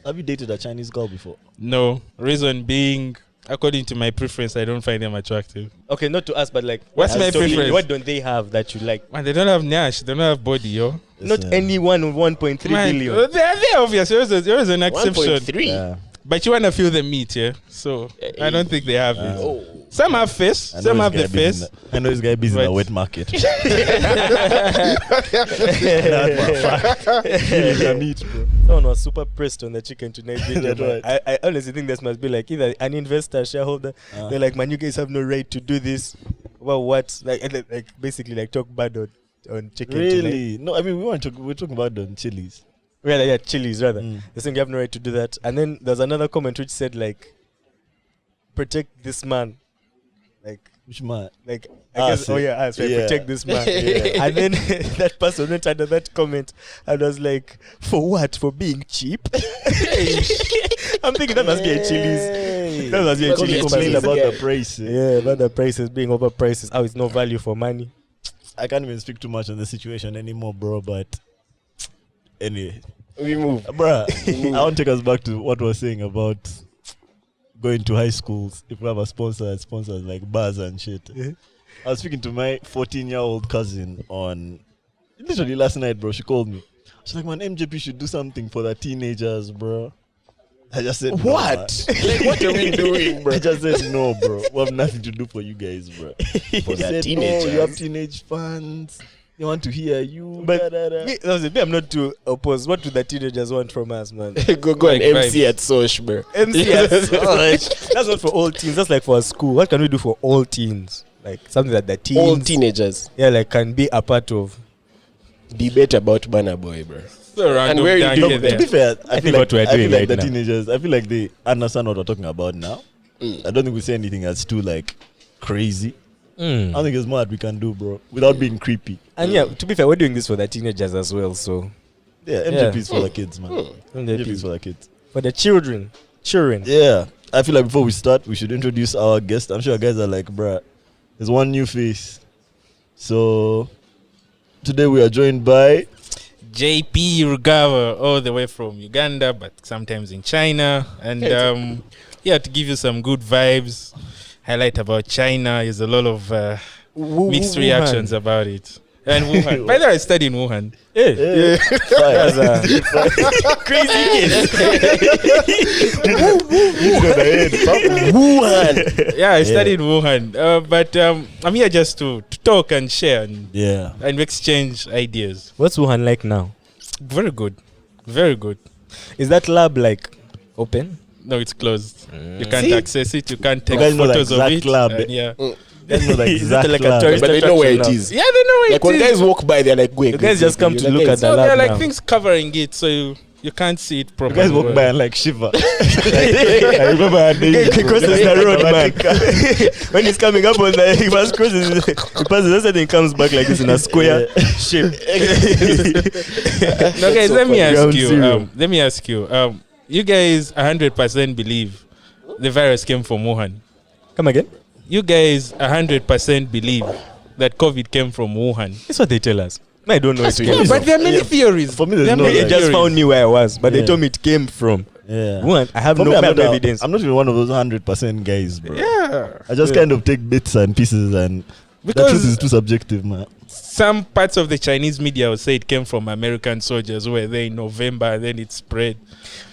Have you dated a Chinese girl before? No. Reason being, according to my preference, I don't find them attractive. Okay, not to us, but like, What's my preference? What don't they have that you like? Man, they don't have Nash. They don't have body, yo. Not anyone with 1.3 billion. They're obvious. There is an exception. 1.3. Yeah. But you want to feel the meat, yeah? So I don't think they have it. Oh. Some have face. Some have the face. I know this guy busy in Right. the wet market. Someone was super pressed on the chicken tonight video. That's right. I honestly think this must be like either an investor, shareholder. They're like, man, you guys have no right to do this. Well, what? Like basically, like talk bad on chicken tonight. Really? No, I mean, we're talking about the chilies. Yeah, chilies rather. They think you have no right to do that. And then there's another comment which said like, protect this man. Like, Which man? like I guess, right, protect this man. Yeah. And then that person went under that comment and was like, for what? For being cheap? I'm thinking that must be a chilies. That must be a Because chilies. you complain person. about the price. Yeah, about the prices being overpriced. How it's no value for money. I can't even speak too much on the situation anymore, bro. But anyway, We move. bro, I want to take us back to what we were saying about going to high schools. If we have a sponsors like bars and shit. Yeah. I was speaking to my 14-year-old cousin on literally last night, bro. She called me. She's like, man, MJP should do something for the teenagers, bro. I just said, no, What? Like, what are we doing, bro? I just said, no, bro. We have nothing to do for you guys, bro. For She the said, teenagers. no, you have teenage fans. They want to hear you. But da, da, da. me, I'm not too opposed. What do the teenagers want from us, man? go Like and MC vibes. at Soch, bro. MC That's not for all teens. That's like for a school. What can we do for all teens? Like something that the teens, All teenagers like can be a part of. debate about Burna Boy, bro. So random where you down do- here To be there. fair, I feel what we're like, I feel doing like right the now. teenagers, I feel like they understand what we're talking about now. I don't think we say anything that's too like crazy. I think there's more that we can do, bro, without being creepy. And yeah, to be fair, we're doing this for the teenagers as well. So Yeah, MJP is for the kids, man. MJP is MJP. for the kids. for the children. Yeah, I feel like before we start, we should introduce our guest. I'm sure guys are like, bruh, there's one new face. So today we are joined by JP Rugawa, all the way from Uganda, but sometimes in China. And to give you some good vibes, highlight about China. There's a lot of mixed reactions about it. And Wuhan. By the way, I studied in Wuhan. Wuhan. Yeah, I studied in Wuhan. But I'm here just to talk and share and exchange ideas. What's Wuhan like now? Very good. Very good. Is that lab like open? No, it's closed. You can't See? access it. You can't take guys know the photos of exact it. lab. And yeah. That's not like Is that exact like a lab. tourist But they know where it attraction is. Yeah, they know Like it when is. guys walk by, they're like, wait. You guys just come to look at So the there are lab like now. things covering it, so you can't see it You properly. guys walk by and like shiver. I remember a day He crosses the road, man. When he's coming up on the, he first crosses, he passes, that's when he comes back like this in a square shape. No, guys, so let me funny. ask Ground you. zero. Let me ask you. You guys 100% believe the virus came from Wuhan. Come again? You guys 100% believe that COVID came from Wuhan. That's what they tell us. I don't know. It Yeah, came but from. there are many theories. For me, there's There are no, many They like- just theories. found me where I was, but they Yeah. told me it came from Yeah. Wuhan. I have For no, me, I have no evidence. I'm not even one of those 100% guys, bro. Yeah. I just kind of take bits and pieces, and the Because- truth is too subjective, man. Some parts of the Chinese media will say it came from American soldiers who were there in November, and then it spread.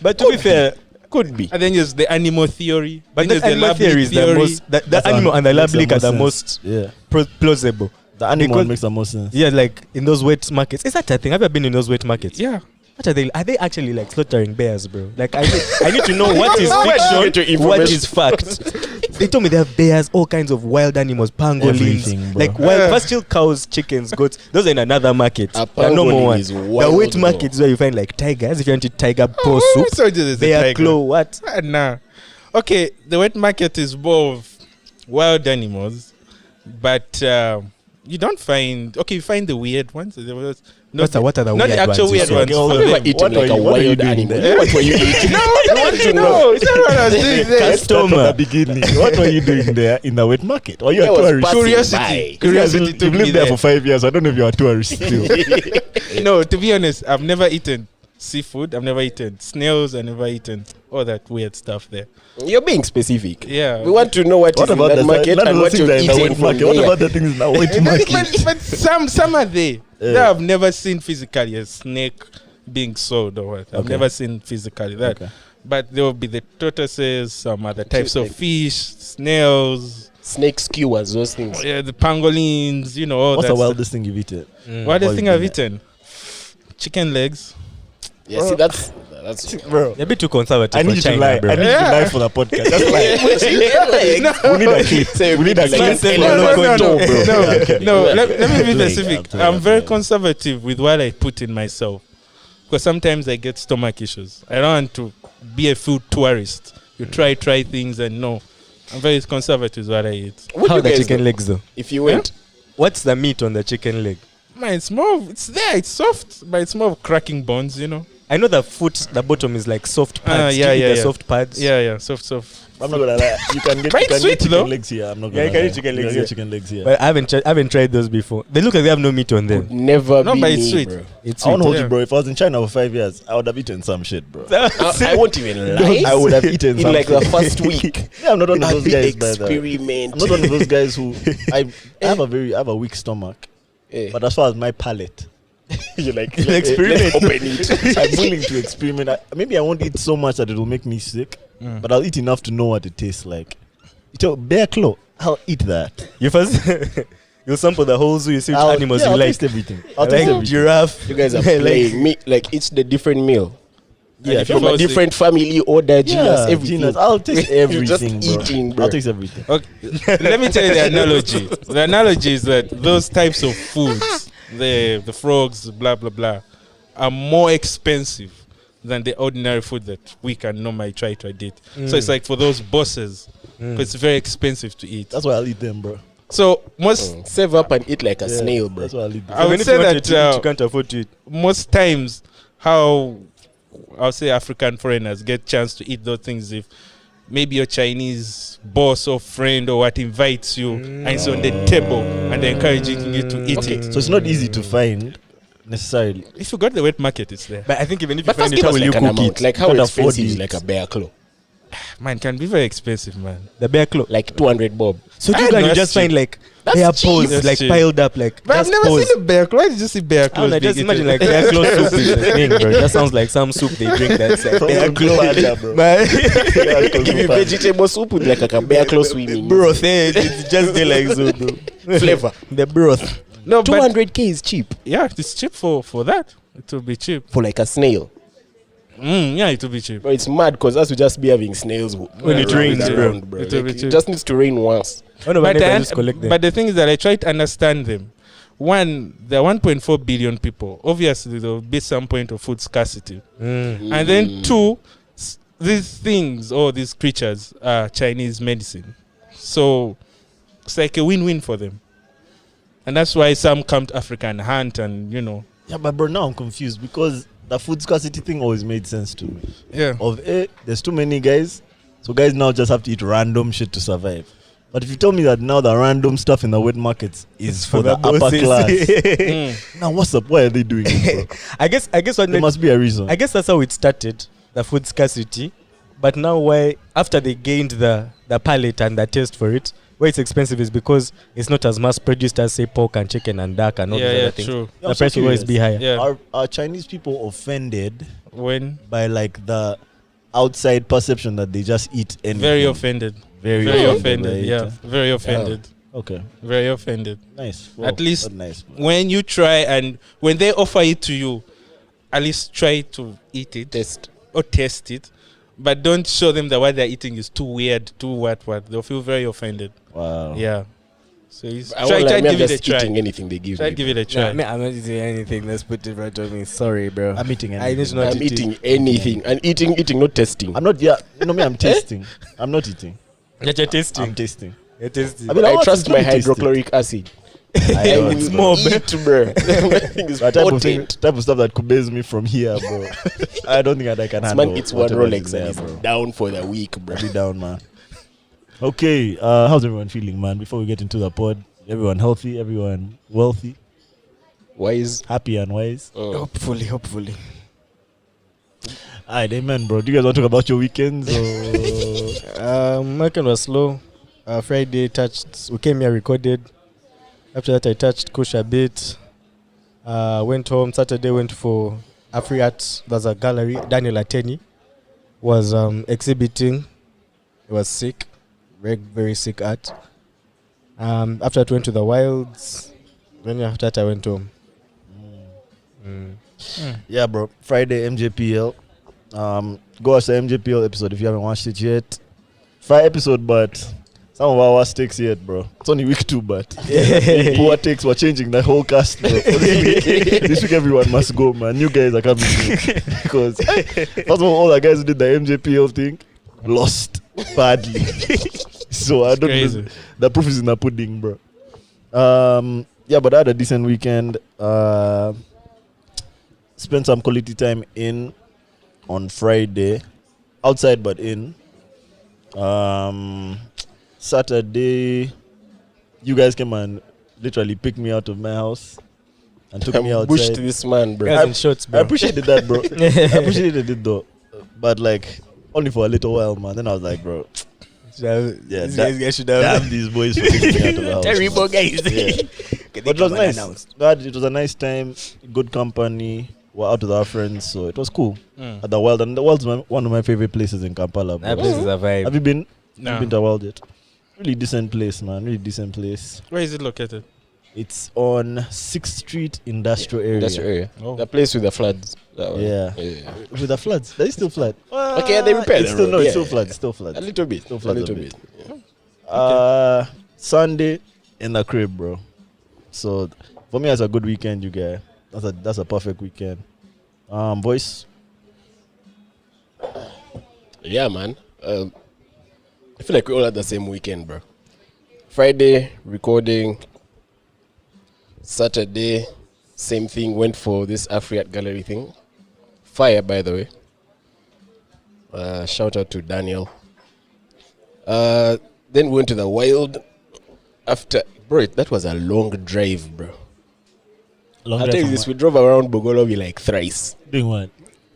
But to be fair, Could be. And then there's the animal theory. but then that there's animal lab theory is leak the most. The That's animal and the lab makes the leak are the most most Yeah. plausible. The animal Because- makes the most sense. Yeah, like in those wet markets. Is that a thing? Have you been in those wet markets? Yeah. What are they? Are they actually like slaughtering bears, bro? Like I need to know what is Where do you get fiction, your what information? is fact. They told me they have bears, all kinds of wild animals, pangolins, Everything, bro. like wild pasture cows, chickens, goats. Those are in another market. A There are no more pangolin ones. is The wild, wet bro. market is where you find like tigers. If you want to tiger paw Oh, soup, soldiers is a bear tiger. claw, what? Nah. Okay, the wet market is more of wild animals, but you don't find. Okay, you find the weird ones. What are the not weird the actual ones? weird You ones. said? for Have you them. ever eaten What like are a you- what are you wild doing animal? there? What were you eating? No, it's not what I was doing there. Start from the beginning. What were you doing there in the wet market? Or you I a was tourist? passing Curiosity. by. Curiosity You've took me lived there there. for 5 years. I don't know if you're a tourist still. No, to be honest, I've never eaten seafood. I've never eaten snails. I've never eaten all that weird stuff there. You're being specific. Yeah. We want to know what is in that market and what you're eating from What there. about the things in the white market? but some are there. That I've never seen physically a snake being sold or what. I've never seen physically that. Okay. But there will be the tortoises, some other types of fish, snails, Snake skewers, those things. yeah, the pangolins, you know, all What's that the wildest thing you've eaten? Wildest What thing have I've you etten? Chicken legs. Yeah, see, that's Bro, You're a bit too conservative I for need you to China, lie. bro. I need you to lie for the podcast. Just lie. We need a clip. We need a clip. Say No, local no, no, dough, bro. no, Yeah, okay. no. Let me be Like, specific. I'm I'm very telling you. conservative with what I put in myself because sometimes I get stomach issues. I don't want to be a food tourist. You try things and no. I'm very conservative with what I eat. What How you the guys chicken do? legs though? If you went, What's the meat on the chicken leg? Man, it's there. It's soft, but it's more of cracking bones, you know. I know the foot, the bottom is like soft pads. yeah, Do you eat yeah, the yeah. soft pads. Yeah, soft. I'm not gonna lie. You can get, Quite you can sweet, get chicken though. legs here. I'm not Yeah, gonna you can lie. eat chicken You legs can here. get chicken legs here. But I haven't tried those before. They look like they have no meat on them. never No, be but it's me, sweet. bro. It's I won't sweet. hold Yeah. you, bro. If I was in China for 5 years, I would have eaten some shit, bro. I won't even lie. I would have eaten in some like the shit. first week. Yeah, I'm not one of I'll those be guys, by the way. experiment. I'm not one of those guys who I have a weak stomach, Eh. but as far as my palate, you're like experiment. let's open it. I'm willing to experiment. Maybe I won't eat so much that it will make me sick, but I'll eat enough to know what it tastes like. You know, bear claw, I'll eat that. You first you'll sample the whole zoo. You see which animals I'll you like. taste everything. I'll I taste like everything. giraffe. You guys are I like- playing me like it's the different meal. Yeah, if you From fall a sick- different family order, genus, everything. genus. I'll taste You're everything, just bro. eating, bro. I'll taste everything. Okay. Let me tell you the analogy. The analogy is that those types of foods, the frogs, blah blah blah, are more expensive than the ordinary food that we can normally try to eat. So it's like for those bosses, it's very expensive to eat. That's why I'll eat them, bro. So most, Save up and eat like a snail, bro. That's why I'll eat them. I would Even if say you want that to eat, you can't afford to eat. most times how I'll say African foreigners get chance to eat those things if maybe your Chinese boss or friend or what invites you and it's on the table and they're encouraging you to eat it. So it's not easy to find necessarily. If you got the wet market, it's there. But I think even if you But find first it, give how us will you like an cook amount. it? Like how Can't afford expensive is it. like a bear claw? Man, can be very expensive, man. The bear claw. Like 200 bob. So I you know can that's just cheap. find like That's bear cheap. paws That's like cheap. piled up like. But I've just never paws. seen a bear claw. Why did you see bear I don't claws? know, just being imagine eaten? like bear claw soup is a thing, bro. That sounds like some soup they drink that's like bear claw. bro. Man, Give you vegetable soup with like a bear claw swimming. broth, eh? It's just there like so, bro. Flavor. The broth. No, but 200k is cheap yeah, it's cheap for that. It will be cheap. for like a snail. Yeah, it will be cheap. Bro, it's mad because us will just be having snails When it around, rains, bro. around, bro. It will Like, be it cheap. just needs to rain once. Oh no, But, but then, just collect them. but the thing is that I try to understand them. One, there are 1.4 billion people. Obviously, there will be some point of food scarcity. And then two, these things or these creatures are Chinese medicine. So it's like a win-win for them. And that's why some come to Africa and hunt and, you know. Yeah, but bro, now I'm confused because the food scarcity thing always made sense to me. Yeah. There's too many guys, so guys now just have to eat random shit to survive. But if you tell me that now the random stuff in the wet markets is for the upper bosses. class, now what's up? Why are they doing it, bro? I guess what There must be a reason. I guess that's how it started, the food scarcity. But now why after they gained the palate and the taste for it, why it's expensive is because it's not as mass produced as say pork and chicken and duck and all those other things. true. Yeah, I'm The so price will always be higher. Yeah. Are Chinese people offended When by like the outside perception that they just eat anything? very offended. Very Very offended, offended. right? Yeah. Very offended. Okay. Very offended. Nice. At least that's nice. Bro. When you try and when they offer it to you, at least try to eat it Test. or taste it. But don't show them that what they're eating is too weird, too what. They'll feel very offended. Wow. Yeah. So you I try won't lie, to me, I'm give it a just try. eating anything they give Try me. to give it a No, try. I'm not eating anything. Let's put it right on me. Sorry, bro. I'm eating I anything. need to not I'm eat eating anything. And eating, not testing. I'm not. Yeah. You know me. I'm tasting. I'm not eating. That you're tasting. I'm tasting. You're tasting. I mean, I want trust to my taste it. hydrochloric acid. I know, It's bro. more Eat, bro. That thing is That potent. type of stuff that could base me from here, bro. I don't think that I can This handle. man eats one whatever is Rolex there, and he's bro. down for the week, bro. Be down, man. Okay, how's everyone feeling, man? Before we get into the pod, everyone healthy, everyone wealthy, Wise. happy and wise. Hopefully. Alright, amen, bro. Do you guys want to talk about your weekends? Or? My weekend was slow. Friday touched. We came here, recorded. After that, I touched Kush a bit. Went home. Saturday went for Afri Art. There's a gallery. Daniel Ateni was exhibiting. He was sick, very very sick art. After that, went to the wilds. Then after that, I went home. Yeah, bro. Friday MJPL. Go watch the MJPL episode if you haven't watched it yet. 5 episode, but some of our worst takes yet, bro. It's only week 2, but poor takes were changing the whole cast, bro. This week everyone must go, man. New guys are coming in. Because first of all the guys who did the MJPL thing lost badly. So I don't know. The proof is in the pudding, bro. Yeah, but I had a decent weekend. Spent some quality time in on Friday. Outside but in. Saturday, you guys came and literally picked me out of my house and took me outside. Bushed this man, bro. Guys in shorts, bro. I appreciated that, bro. I appreciated it though, but like only for a little while, man. Then I was like, bro, These guys should have. damn these boys for taking me out of the house. Terrible guys. Yeah. But it was nice. It was a nice time, good company. We're out with our friends, so it was cool. At the Wild, and the Wild's one of my favorite places in Kampala, bro. That place is a vibe. Have you been? No. Have you been to the Wild yet? Really decent place, man. Really decent place. Where is it located? It's on 6th Street Industrial Area. Industrial area. Oh. The place with the floods. That one. Yeah. With the floods. There is still flood. Okay, they repaired It's the still, road. no, it's Yeah, still yeah. flood. Still flood. A little bit. Still A floods little a bit. bit. Yeah. Sunday in the crib, bro. So for me, it's a good weekend, you guys. That's a perfect weekend. Boys. Yeah, man. I feel like we all had the same weekend, bro. Friday, recording. Saturday, same thing. Went for this Afri-Art gallery thing. Fire, by the way. Shout out to Daniel. Then we went to the Wild. After, bro, that was a long drive, bro. Long I'll drive tell you from this, we drove around Bogolobi like thrice. doing what?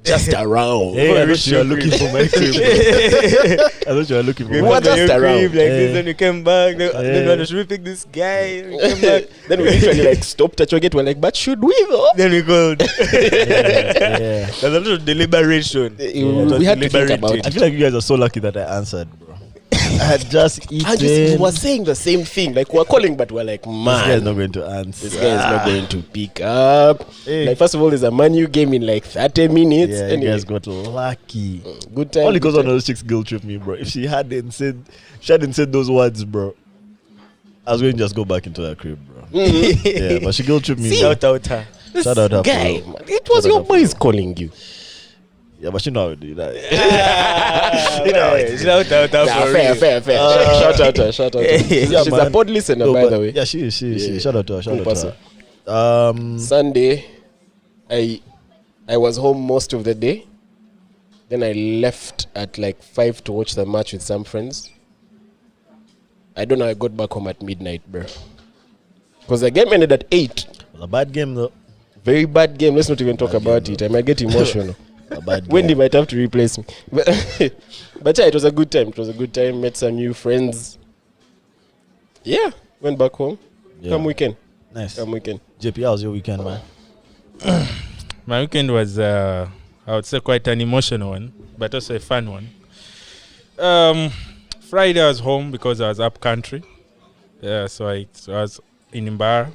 Just around. Hey, I thought you were looking for my crib. I thought you were looking for We my What went to just your around? crib like Yeah. this, then we came back. Then Yeah. should we pick this guy? We came back. Then we literally like stopped at Choget. We're like, but should we though? Then we called. Yeah. There's a lot of deliberation. We had to think about I it. feel like you guys are so lucky that I answered, bro. I had just eaten. And we were saying the same thing. Like, we're calling, but we're like, This guy is man, not going to answer. this guy is not going to pick up. Hey. Like, first of all, there's a Manu game in like 30 minutes. Yeah, you Anyway, guys got lucky. good time. Only good because one time. of those chicks guilt tripped me, bro. If she hadn't said those words, bro, I was going to just go back into her crib, bro. Yeah, but she guilt tripped me. bro. Shout out her. This Shout out her, guy, bro. man, it was Shout your out her, boys bro. calling you. Yeah, but she know how to do that. Shout out her Nah, for fair, real. fair, fair. Shout out her, shout out her. Yeah, She's man. a pod listener, No, by but- the way. Yeah, she is. Yeah. Shout out to her. Shout Cool out to her. Sunday, I was home most of the day. Then I left at like 5 to watch the match with some friends. I don't know, I got back home at midnight, bro. Because the game ended at 8. It was a bad game, though. Very bad game. Let's not even talk Bad about game, it. I might get emotional. A bad game. Wendy might have to replace me. But yeah, it was a good time. It was a good time. Met some new friends. Yeah, went back home. Yeah. Come weekend. Nice. Come weekend. JP, how was your weekend, man? My weekend was, I would say, quite an emotional one, but also a fun one. Friday I was home because I was up country. Yeah, so I was in Imbara,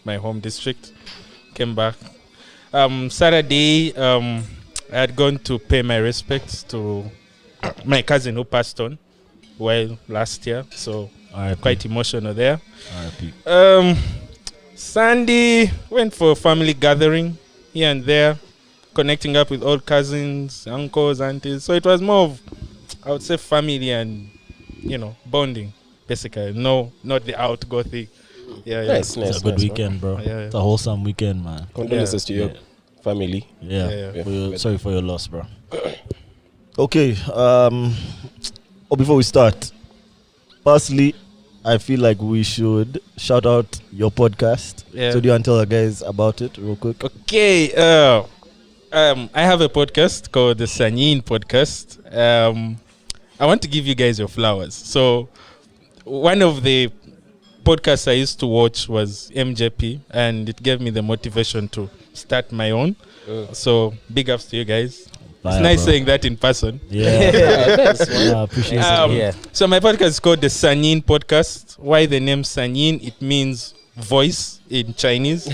my home district. Came back. Saturday, I had gone to pay my respects to my cousin who passed on last year. So R.I.P. quite emotional there. R.I.P. Sunday, went for a family gathering here and there, connecting up with old cousins, uncles, aunties. So it was more of, I would say, family and, bonding, basically. No, not the outgo thing. Yeah, yeah. Nice, nice. It's a good nice, man. weekend, bro. Yeah, yeah. It's a wholesome weekend, man. Condolences to your Yeah. family. Yeah. Yeah. For your, sorry for your loss, bro. Okay. Before we start, firstly, I feel like we should shout out your podcast. Yeah. So do you want to tell the guys about it real quick? Okay, I have a podcast called the Sanyin Podcast. I want to give you guys your flowers. So, one of the podcasts I used to watch was MJP, and it gave me the motivation to start my own. So, big ups to you guys. Fire, It's nice bro. saying that in person. Yeah. That's Appreciate it. Yeah. So, my podcast is called the Sanyin Podcast. Why the name Sanyin? It means voice in Chinese.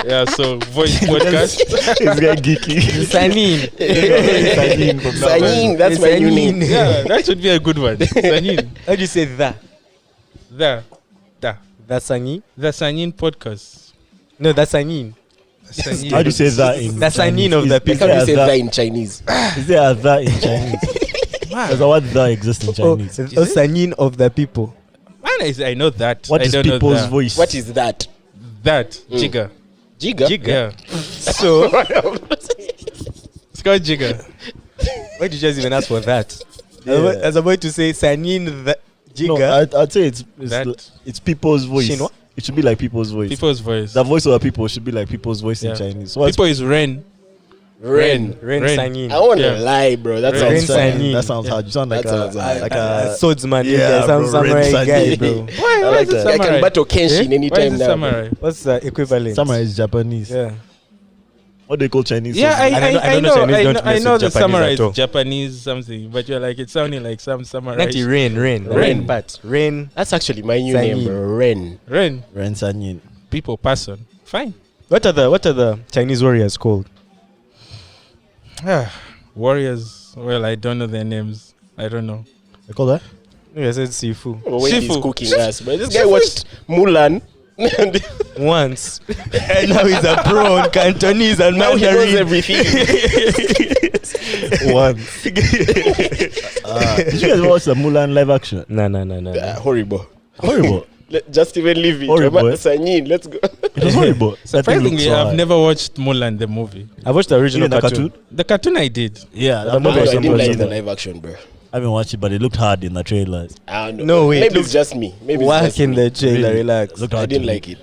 Yeah, so voice podcast. It's getting geeky. Sanin. Sanyin, that's my new name. Yeah, that should be a good one. Sanyin. How do you say that? The Sanyin? The Sanyin Podcast. No, that's Sanin. Sanyin. How do you say that in The signing Chinese? of the Is people. How do you say there a that in Chinese? Is there a that in Chinese? Man, Does a what that exist in Oh, Chinese? Sanin of the people. I know that. What I is don't know people's that. voice? What is that? That Jigga. Jiga? Yeah, So, it's called Jigga. why did you just even ask for that? Yeah. I was about to say Sanin the No, Jiga. I'd say That- it's people's voice. Shinwa? It should be like people's voice. People's voice. The voice of the people should be like people's voice Yeah. in Chinese. So what's People is Ren. Ren. Ren Ren. Sanin. I want to Yeah. lie, bro. That that Ren sounds sounds, Sanin. that sounds hard. You sound like That sounds hard. like a swordsman. yeah, Yeah, some bro, Ren samurai guy, Sanin. bro. Why like is it that. I samurai? can battle Kenshin Why anytime is it now. samurai? What's the equivalent? samurai is Japanese. Yeah. What they call Chinese? Yeah, soldiers. I don't know Chinese, don't I mess know with the Japanese samurai at all. is Japanese something, but you're like, it's sounding like some samurai. Not the Ren. Ren. But Ren. That's actually my new Sanin. name, bro. Ren. Ren. Ren Sanyin. People, person. Fine. What are the Chinese warriors called? Warriors. Well, I don't know their names. I don't know. They call that? Yeah, I said Sifu. When he's Shifu. cooking us, bro. This guy watched Mulan. Once. And now he's a pro on Cantonese and Now he knows Mandarin. everything. One. Did you guys watch the Mulan live action? No. Horrible. Horrible. Just even leave it. Horrible, eh? Sanyin, let's go. It was horrible. That thing looked Surprisingly, so I've hard. never watched Mulan the movie. I watched the original Even the cartoon. The cartoon I did. Yeah, The that movie movie was I was didn't like some- the live action, bro. I haven't watched it, but it looked hard in the trailers. I don't know. No, wait, Maybe look- it's just me. Maybe it's Work just in me. the trailer, Really? relax. Looked I hard didn't to me. like it.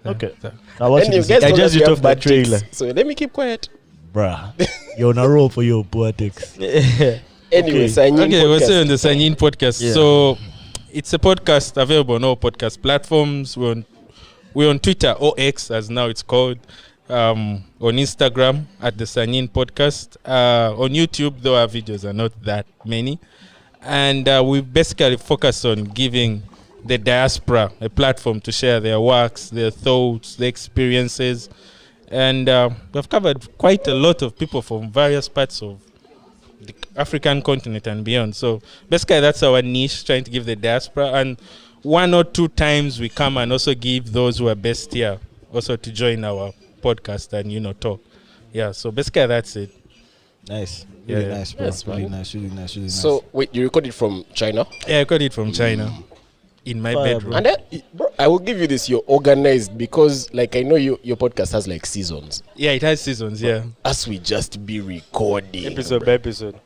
Okay. I watched And you it. guys I told judged us we it have off the bad takes, trailer. so let me keep quiet. Bruh. You're on a roll for your poetics. Anyway, Okay. Sanyin Okay, we're still on podcast. the Sanyin podcast. Yeah. So it's a podcast available on all podcast platforms. We're on Twitter or X as now it's called. On Instagram at the Sanyin podcast. On YouTube, though our videos are not that many. And we basically focus on giving the diaspora a platform to share their works, their thoughts, their experiences. And we've covered quite a lot of people from various parts of the African continent and beyond. So basically that's our niche, trying to give the diaspora. And 1 or 2 times we come and also give those who are based here also to join our podcast and, talk. Yeah, so basically that's it. Nice. Really Yeah. nice, bro. Yes, really man. nice, really nice, really nice. So, wait, you recorded from China? Yeah, I got it from China in my Fire, bedroom. And then, bro, I will give you this. You're organized because, like, I know your podcast has, like, seasons. Yeah, it has seasons, yeah. As we just be recording. Episode bro. by episode.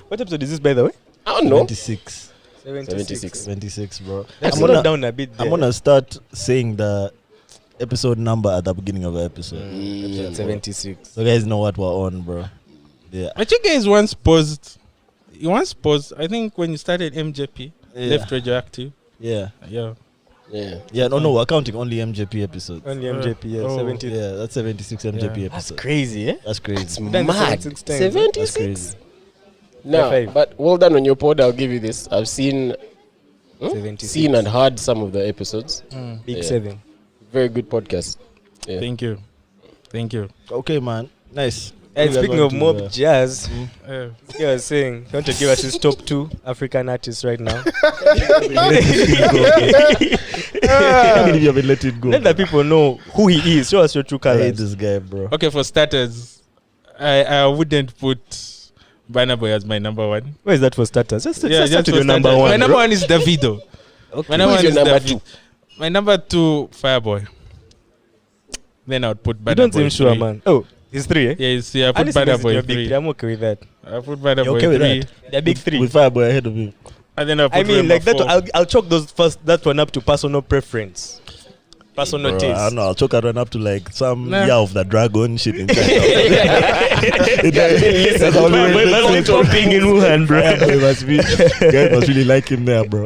What episode is this, by the way? I don't know. 76. 76. 76, bro. Let's I'm slow gonna, down a bit there. I'm gonna start saying the episode number at the beginning of the episode. Episode 76. So guys know what we're on, bro. Yeah. But you guys once paused, I think when you started MJP, Yeah. Left Radioactive. Yeah. Yeah. Yeah. Yeah, no, we're counting only MJP episodes. Only MJP, yeah. Oh. 70. Yeah, that's 76 MJP Yeah. That's episodes. crazy, eh? That's crazy. It's Done the mad. 76 times. 76. That's crazy. Now, High five. but well done on your pod. I'll give you this. I've seen 76. seen and heard some of the episodes. Big Yeah. 7. Very good podcast. Yeah. Thank you. Okay, man. Nice. And You guys speaking want of to, Mob Jazz, Uh, you were saying, you want to give us his top 2 African artists right now? I can't believe you haven't let it go. Let the people know who he is. Show us your true I hate colors. this guy, bro. okay, for starters, I wouldn't put Burna Boy as my number one. Where is that for starters? Just start with for your number starters. 1. My number one is Davido. My number Who's one your is number David. 2? My number 2, Fireboy. Then I would put Burna You don't Boy seem sure, 3. man. Oh, he's 3, eh? Yeah, see, I put Honestly, Burna this is Boy your big 3. 3. I'm okay with that. I put Burna You Boy okay with 3. that? They're big 3. With Fireboy ahead of him. And then I put I mean, Rema like that. 4. I'll chalk that one up to personal preference. Personal Bro, I taste. don't know. I'll choke and run up to like some Nah. year of the dragon shit inside. Popping in Wuhan, bro. Guy must really like him there, bro.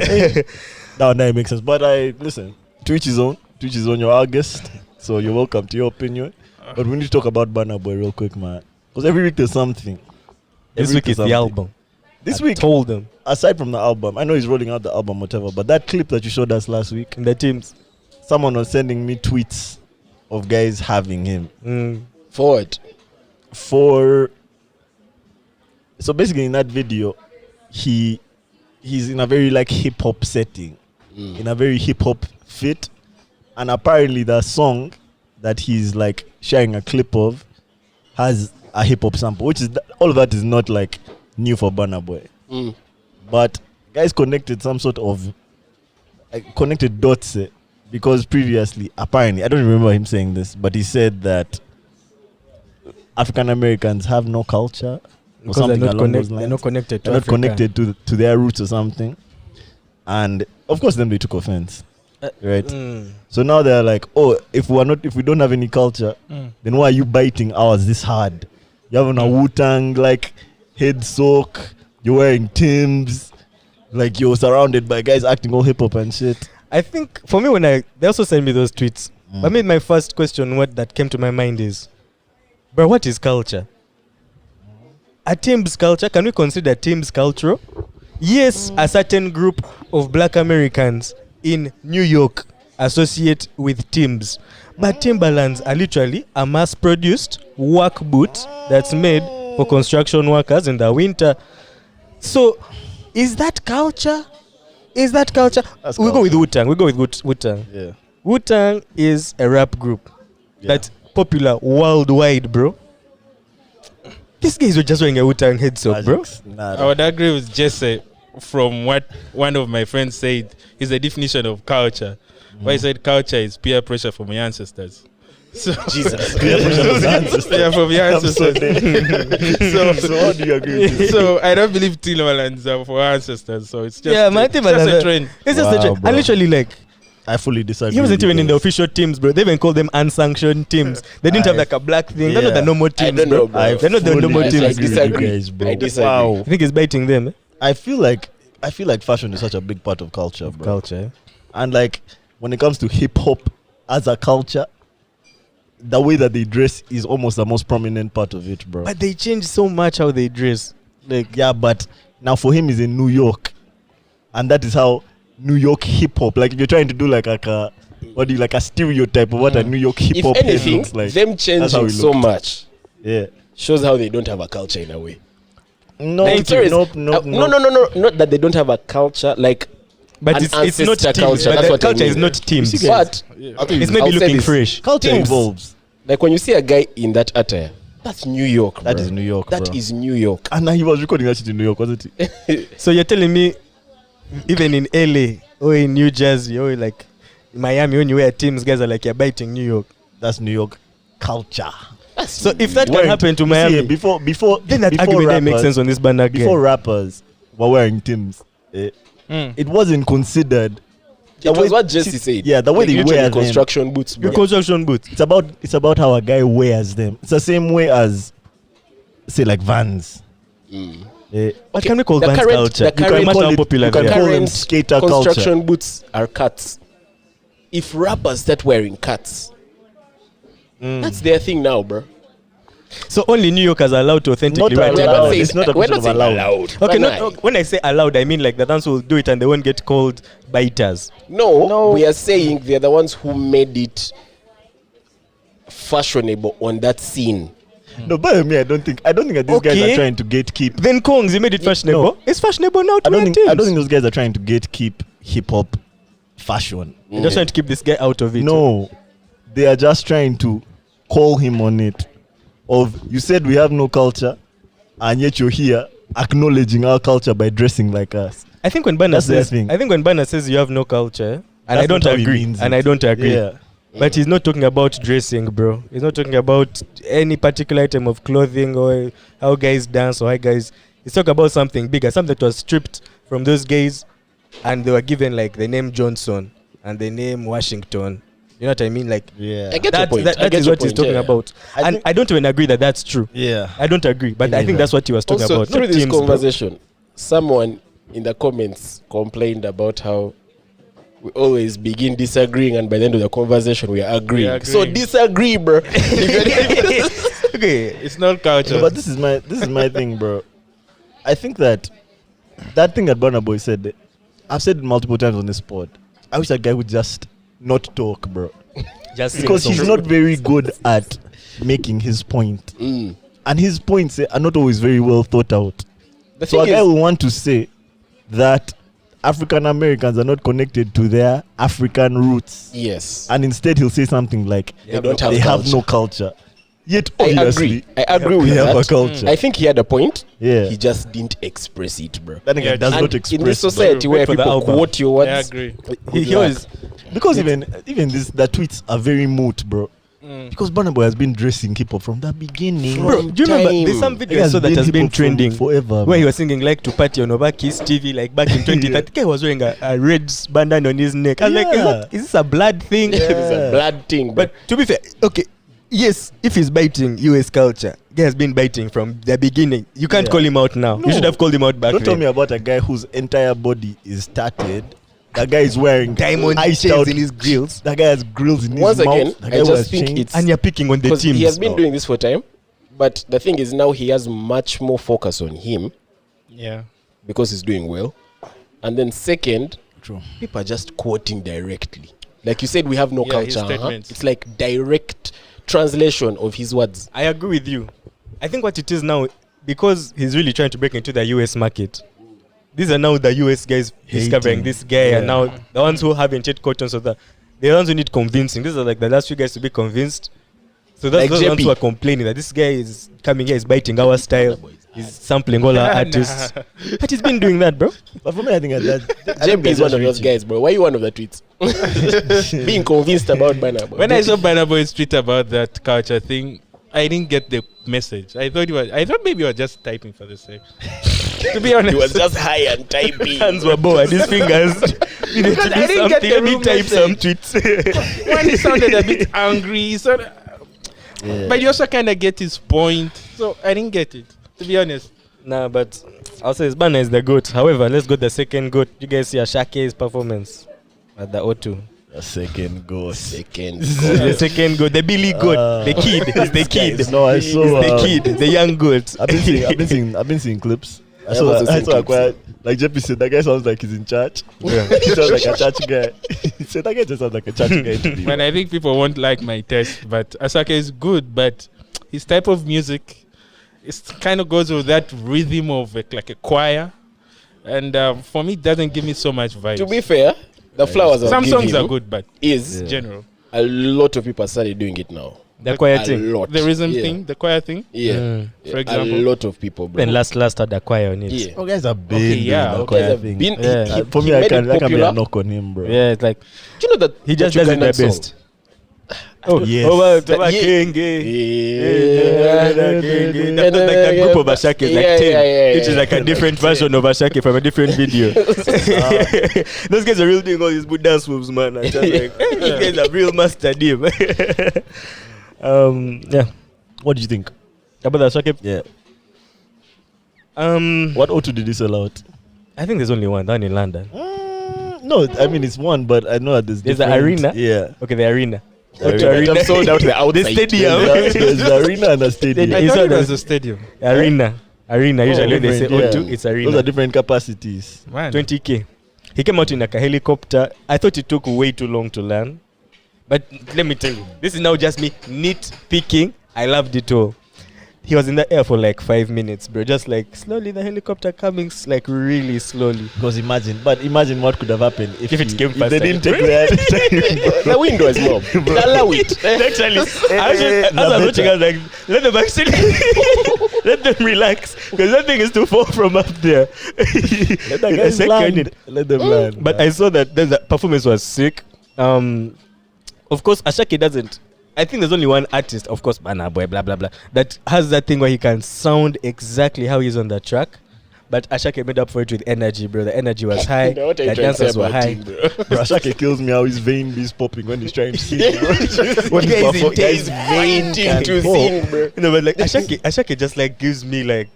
Now it makes sense. But listen, to each his own. To each his own. You're our guest, so you're welcome to your opinion. But we need to talk about Burna Boy real quick, man. Because every week there's something. This Every week is there's the something. album. This I week, told them aside from the album, I know he's rolling out the album, whatever. But that clip that you showed us last week, in the teams. someone was sending me tweets of guys having him Forward. for. So basically, in that video, he's in a very like hip hop setting, in a very hip hop fit, and apparently the song that he's like sharing a clip of has a hip hop sample, which is all of that is not like new for Burna Boy, but guys connected some sort of connected dots. Because previously, apparently, I don't remember him saying this, but he said that African Americans have no culture or Because they're something not, along those they're lines. not connected to They're not Africa. connected to their roots or something. And of course, then they took offense, right? So now they're like, "Oh, if we don't have any culture, then why are you biting ours this hard? You're having a Wu-Tang like head soak. You're wearing Timbs, like you're surrounded by guys acting all hip hop and shit." I think for me, they also sent me those tweets. I mean, my first question, what that came to my mind is, bro, what is culture? A team's culture? Can we consider teams cultural? Yes, a certain group of black Americans in New York associate with teams, but Timberlands are literally a mass-produced work boot that's made for construction workers in the winter. So, is that culture? Is that culture? That's We go with culture. Wu-Tang. Yeah. Wu-Tang is a rap group that's popular worldwide, bro. These guys were just wearing a Wu-Tang headset, bro. I would agree with Jesse from what one of my friends said is the definition of culture. Why he said culture is peer pressure from your ancestors. So Jesus. yeah, from your ancestors. So how do you agree with this? So I don't believe Timberlands are for our ancestors. So it's just Yeah, man, it's just a trend. It's just a Wow, trend. bro. And literally, like, I fully disagree. he wasn't with even you in the guys. official teams, bro. They even called them unsanctioned teams. They didn't have I- like a black thing. They're not the Yeah. normal I teams, don't bro. know, bro. I They're not the fully normal teams. disagree with Disagree. you guys, bro. I disagree. Wow. I think it's biting them. I feel like fashion is such a big part of culture, bro. Culture. And like when it comes to hip hop as a culture, the way that they dress is almost the most prominent part of it, bro. But they change so much how they dress. Like, yeah, but now for him, he's in New York, and that is how New York hip hop. Like, if you're trying to do like a stereotype of what a New York hip If hop head anything, looks like. them That's how changing he so looked. much Yeah. shows how they don't have a culture in a way. No, Like, sorry, nope. no, not that they don't have a culture, like, But An it's not ancestor teams. culture, But that's the what I culture is mean. not teams. You see, guys, but It's maybe I'll say looking this. fresh. Culture Teams. evolves. Like when you see a guy in that attire, that's New York. That bro. is New York, That bro. is New York. And now he was recording that shit in New York, wasn't he? So you're telling me, even in LA or in New Jersey or like Miami, when you wear teams, guys are like, you're biting New York. That's New York culture. So if that can Wearing- happen to you see, Miami, before then that before argument rappers, makes sense on this banner again. Before rappers were wearing Timbs, it wasn't considered. It way- was what Jesse said. Yeah, the way Like they literally wear them. construction boots, bro. Your construction boots. It's about how a guy wears them. It's the same way as, say, like Vans. What can we call the Vans current- culture? the You can current- matter how call it- popular you can they are. call them Current skater construction culture. boots are cuts. If rappers start wearing cuts, that's their thing now, bro. So only New Yorkers are allowed to authentically Not wear We're allowed. not Timberlands. saying It's not a we're question not of saying allowed. allowed. Okay, But no, when I say allowed, I mean like the dance will do it and they won't get called biters. No, we are saying they're the ones who made it fashionable on that scene. No, but me, I don't think that these guys Okay. are trying to gatekeep. Then Kongs, you made it fashionable. No. It's fashionable now to I wear don't teams. think those guys are trying to gatekeep hip hop fashion. They're just trying to keep this guy out of it. No, they are just trying to call him on it. Of you said we have no culture, and yet you're here acknowledging our culture by dressing like us. I think when Banner That's their says, thing. I think when Banner says you have no culture, and That's I don't not how he agree, means and it. I don't agree. Yeah. But he's not talking about dressing, bro. He's not talking about any particular item of clothing or how guys dance or how guys. He's talking about something bigger, something that was stripped from those guys, and they were given like the name Johnson and the name Washington. You know what I mean? Like, Yeah. I get your point. I that get is your what he's point, talking yeah. about. I And think- I don't even agree that that's true. Yeah. I don't agree, but Me I think neither. that's what he was talking Also, about. through Not this teams, bro. conversation, someone in the comments complained about how we always begin disagreeing, and by the end of the conversation, we are agreeing. We are So agreeing. disagree, bro. Okay. It's not culture. No, but this is my thing, bro. I think that thing that Burna Boy said, I've said it multiple times on this pod. I wish that guy would just not talk, bro, Just sing because he's songs. not very good at making his point, and his points are not always very well thought out. The So a thing guy is, will want to say that African Americans are not connected to their African roots, yes, and instead he'll say something like They don't have they have culture. no culture. Yet I obviously agree with they have a that. culture. I think he had a point. Yeah. He just didn't express it, bro. That nigga Yeah, does And not express in this bro. society Wait where for the people album. quote your words, I agree. He always Because even the tweets are very moot, bro. Because Burna Boy has been dressing hip hop from the beginning. Bro, do you remember time. there's some He video I saw that has been hip-hop from trending forever, where he man. was singing like to party on Obaki's TV like back in 2013. That guy was wearing a red bandana on his neck. I was Yeah. like, is this a blood thing? it's a blood thing. But to be fair, okay, yes, if he's biting US culture, guy has been biting from the beginning. You can't Yeah. call him out now. No. You should have called him out back Don't tell then. me about a guy whose entire body is tatted. That guy is wearing Diamond iced chains out- in his grills. That guy has grills in Once his mouth. again, That I guy just wears think chains. it's And you're picking on the because teams. he has been now. doing this for time. But the thing is, now he has much more focus on him Yeah. because he's doing well. And then second, True. people are just quoting directly. Like you said, we have no Yeah, his culture. statements. It's like direct translation of his words. I agree with you. I think what it is now, because he's really trying to break into the US market, these are now the US guys discovering Hating. this guy, and Yeah. now the ones who haven't yet caught on, so they're the ones who need convincing. These are like the last few guys to be convinced. So that's Like those ones JP. who are complaining that this guy is coming here, is biting our style, he's sampling all our artists. But he's been doing that, bro. But for me, I think that JP is one of those guys, bro. Why are you one of the tweets? Being convinced about Burna Boy. When I saw Burna Boy's tweet about that culture thing, I didn't get the message. I thought maybe you were just typing for the sake. To be honest, he was just high and typing. Hands were bored, his fingers needed to Because I do didn't get something. the Let me real type some message. tweets. when he sounded a bit angry, but you also kind of get his point. So I didn't get it, to be honest. Nah, but I'll say Burna is the GOAT. However, let's go the second GOAT. You guys see Ashake's performance at the O2. A second ghost. Second. The second GOAT, the Billy GOAT, the kid, it's the kid, No, I saw the kid, the young GOAT. I've been seeing clips. I I've saw also I seen saw clips, like JP said, that guy sounds like he's in church. Yeah. He sounds like a church guy. He said that guy just sounds like a church guy to me. And I think people won't like my taste, but Asake is good, but his type of music, it kind of goes with that rhythm of like a choir. And for me, it doesn't give me so much vibe. To be fair, the flowers Some I'll give songs him are good, but is Yeah. general. a lot of people started doing it now. The choir A thing. lot. The rhythm Yeah. thing, the choir thing. Yeah. Mm. Yeah. For example. A lot of people, bro. Then last had the choir on it. Yeah. Oh, guys are big. Okay, yeah, doing that okay. choir Guys have thing. been- Yeah. For he me, I made can it that can be a popular. knock on him, bro. Yeah, it's like Do you know that he just that does it the Uganda song? best. Oh, Yes. over That- yeah. King. Yeah. That's like that group of Ashake, like Yeah, 10, yeah, yeah, which is like a yeah. different version of Ashake from a different video. Those guys are really doing all these good dance moves, man. I'm just like, hey, these guys are real master deep. Yeah. What do you think? About the Ashake? Yeah. What? What O2 did he sell out? I think there's only one down in London. No, I mean it's one, but I know that there's There's the different- arena? Yeah. Okay, the arena. The arena. I'm sold out the outside. The stadium. There's the arena and the stadium. I It's thought not it was a- a stadium. Arena. Usually they say different, O2, it's arena. Those are different capacities. Man. 20K. He came out in like a helicopter. I thought it took way too long to land. But let me tell you, this is now just me nitpicking. I loved it all. He was in the air for like 5 minutes, bro. Just like slowly, the helicopter coming like really slowly. Because imagine what could have happened if it came they faster. didn't take that. The window is mob. Allow it. Actually, as I was watching, I was like, let them actually, let them relax. Because that thing is to fall from up there. Let the In a guys second. land. Let them land. But I saw that the performance was sick. Of course, Ashake doesn't. I think there's only one artist, of course, Burna Boy, blah blah blah, that has that thing where he can sound exactly how he's on the track. but Ashake made up for it with energy, bro. The energy was high. Now, what are you The trying to say dancers were about high. him, bro? Bro, Ashake kills me how his vein is popping when he's trying to sing. Bro. When Guys, he's performing, intense guys, vein Fighting to Oh. sing, bro. You know, but like Ashake just like gives me like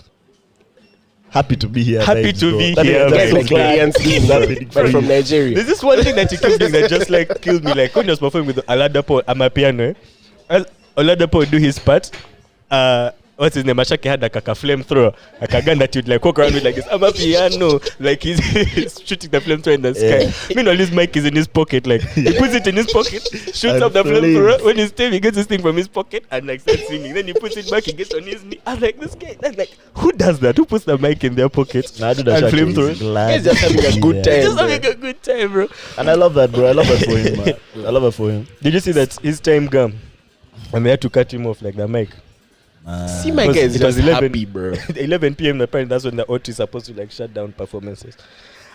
happy to be here. Happy vibes, to bro. be That here is- Guys that's like so glad. Korean skin, That bro. big But from phrase. Nigeria. there's this one thing that he keeps doing that just like killed me. Like when he was performing with Oladapo at my piano, Oladapo would do his part. What's his name? Ashake had like a flamethrower, like a gun that you'd like walk around with like this. I'm a piano, like he's shooting the flamethrower in the sky. Meanwhile, his mic is in his pocket. Like he puts it in his pocket, shoots And up the flames. flamethrower. When he's time, he gets his thing from his pocket and like starts singing. Then he puts it back. He gets on his knee. I'm like, this guy. I'm like, who does that? Who puts the mic in their pocket Nah, I do that and Ashake is flamethrowers? glad He's just having a to be good here. time. Just having a good time, bro. And I love that, bro. I love that for him, man. I love it for him. Did you see that his time come and they had to cut him off like the mic? See, my guy is It was just 11 happy, bro. 11 p.m. apparently that's when the OT is supposed to like shut down performances,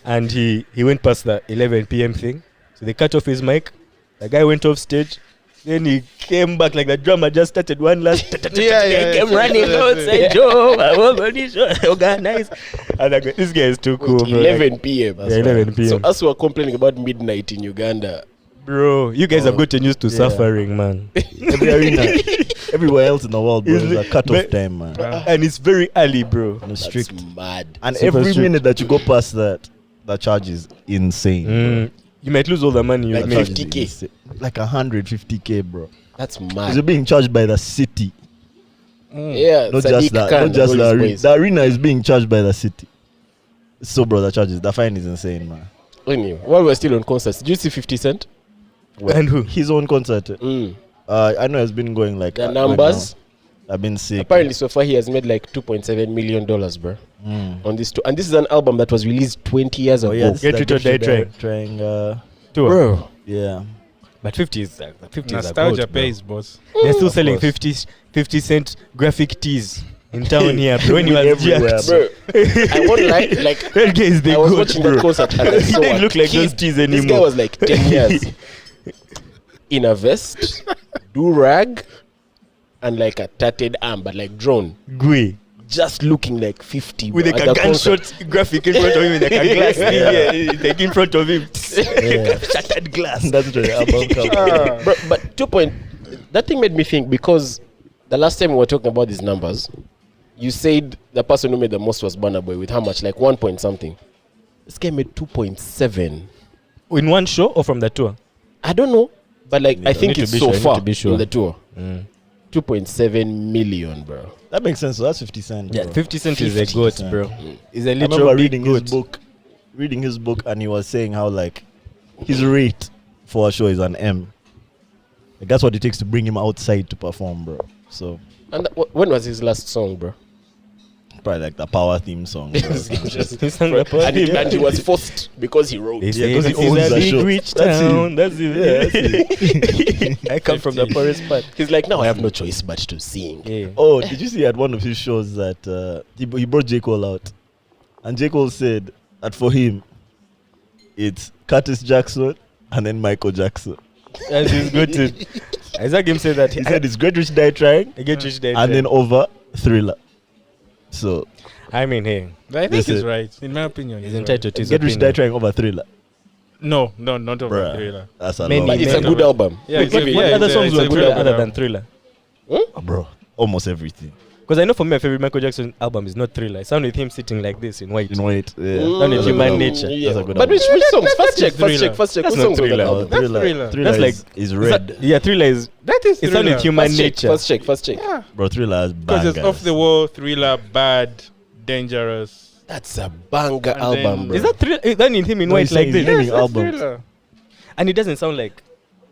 and he went past the 11 p.m. thing, so they cut off his mic. The guy went off stage, then he came back like the drummer just started one last. He came running outside. Joe, I was on his show, organized. And I go, this guy is too cool, bro. 11 p.m. Yeah, 11 p.m. So us who are complaining about midnight in Uganda, Bro, you guys have gotten used to yeah. suffering, man. Every arena, everywhere else in the world, bro, Is is a it- cut-off but- time, man. And it's very early, bro. And it's that's strict. mad. And Super every strict. minute that you go past that, the charge is insane. You might lose all the money you Like That made. charge is 50K. insane. Like 150K, bro. That's Because mad. you're being charged by the city, Yeah, not Sadiq just that. Khan Not just and the all his arena. boys. The arena is being charged by the city. So, bro, the fine is insane, man. Anyway, while we're still on concerts, did you see 50 Cent? And who? His own concert. Mm. I know it's been going like The right numbers. now. I've been sick. Apparently, so far he has made like $2.7 million, bro, Mm. on this tour. And this is an album that was released 20 years Oh ago. yeah, this Get is Rich or that Die trying. Tour. Bro, Yeah. But 50 is 50 Nostalgia is a goat, bro. pays, boss. They're still Of selling course. 50 cent graphic tees in town here, bro. When you was Everywhere, jacked. bro, I won't lie, like, That guy is the I was goat, watching bro. that concert and I He saw didn't a look like kid. those tees This guy anymore. was like 10 years. In a vest, do-rag, and like a tatted arm, but like drawn. Gui. Just looking like 50. With bro, like at a the concert. gunshot graphic in front of him, like a glass TV, like in front of him. Yeah. Shattered glass. That's the album cover. Bro, but 2 point, that thing made me think, because the last time we were talking about these numbers, you said the person who made the most was Burna Boy with how much? Like 1 point something. This guy made 2.7. In one show or from the tour? I don't know, but like I think need to it's be so sure, you need far to be sure. in the tour. 2.7 million, bro. That makes sense. So that's 50 Cent. Yeah, bro. 50 Cent is a 50 goat, Cent. bro. He's a I remember literal big reading goat. his book, and he was saying how like his rate for a show is an M. Like, that's what it takes to bring him outside to perform, bro. So And when was his last song, bro? probably like the power theme song. Bro. He sang the part. And he was forced because he wrote. They Yeah, say 'cause he this is owns a the big show. rich That's town. That's it. Yeah, that's I come from the poorest part. He's like, now I have no choice but to sing. Yeah. Oh, did you see at one of his shows that he brought J. Cole out, and J. Cole said that for him it's Curtis Jackson and then Michael Jackson. As he's good to. Isaac him said that He said it's Great Rich Die Trying I get rich there. and then over Thriller. So I mean, hey, But I think This he's is- right. In my opinion, he's he's entitled to his Get Rich Die opinion. Trying over Thriller. Right. No, not over Bruh, Thriller. that's a Many, long But it's a many. good album. Yeah, Wait, it's what a- what yeah, other it's a- songs it's were a good very other good than album. Thriller? Bro, almost everything. Because I know for me, my favorite Michael Jackson album is not Thriller. It's sound with him sitting like this in white. You know it. Yeah. Down in Human Nature. That's a good But album. which songs? First check. Thriller. What That's not songs on that Thriller. album? That's Thriller. Thriller That's is red. Yeah, Thriller is. That is It's sound with Thriller. Human Nature. First check. Yeah, Bro, Thriller is because it's bangers. off the wall, Thriller, Bad, Dangerous. That's a banger And album, then- bro. Is that Thriller? Is that in him in No, white he's like saying this? he's naming Yes, that's albums. Thriller. And it doesn't sound like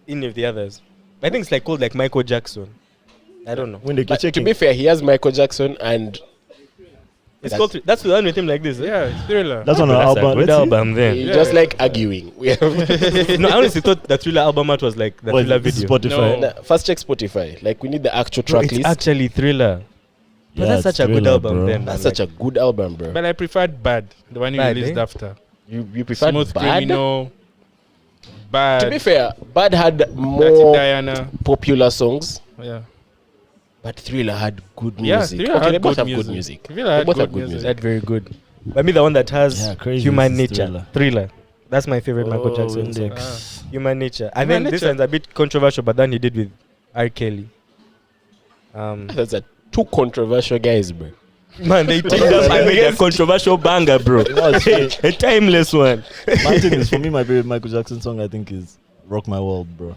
any of the others. I think it's like called like Michael Jackson. I don't know. When they But keep to checking, be fair, he has Michael Jackson and It's That's- called. That's the one with him like this. Yeah, it's Thriller. that's on our That's a album. good Let's see. album then. Yeah. just like arguing. We have No, I honestly thought the Thriller album art was like the Well, Thriller this is video. Spotify. No. First check Spotify. Like we need the actual Bro, track it's list. actually Thriller. But that's it's such a good Thriller, album bro. then. That's man, such a good album, bro. But I preferred Bad, the one you Bad, released eh? after. You prefer Smooth Bad? Criminal, Bad, To be fair, Bad had Dirty more Diana. popular songs, Yeah. but Thriller had good Yeah, music. Thriller Okay, had they both good have good music. music. Thriller They had both good have good music. music. That's very good. But me, the one that has Yeah, Crazy human is nature. Thriller. That's my favorite Michael Jackson song. Index. Human nature. And Human then this Nature. one's a bit controversial, but then he did with R. Kelly. That's a two controversial guys, bro. Man, they teamed up and made a controversial banger, bro. A timeless one. My thing is, for me, my favorite Michael Jackson song, I think, is "Rock My World," bro.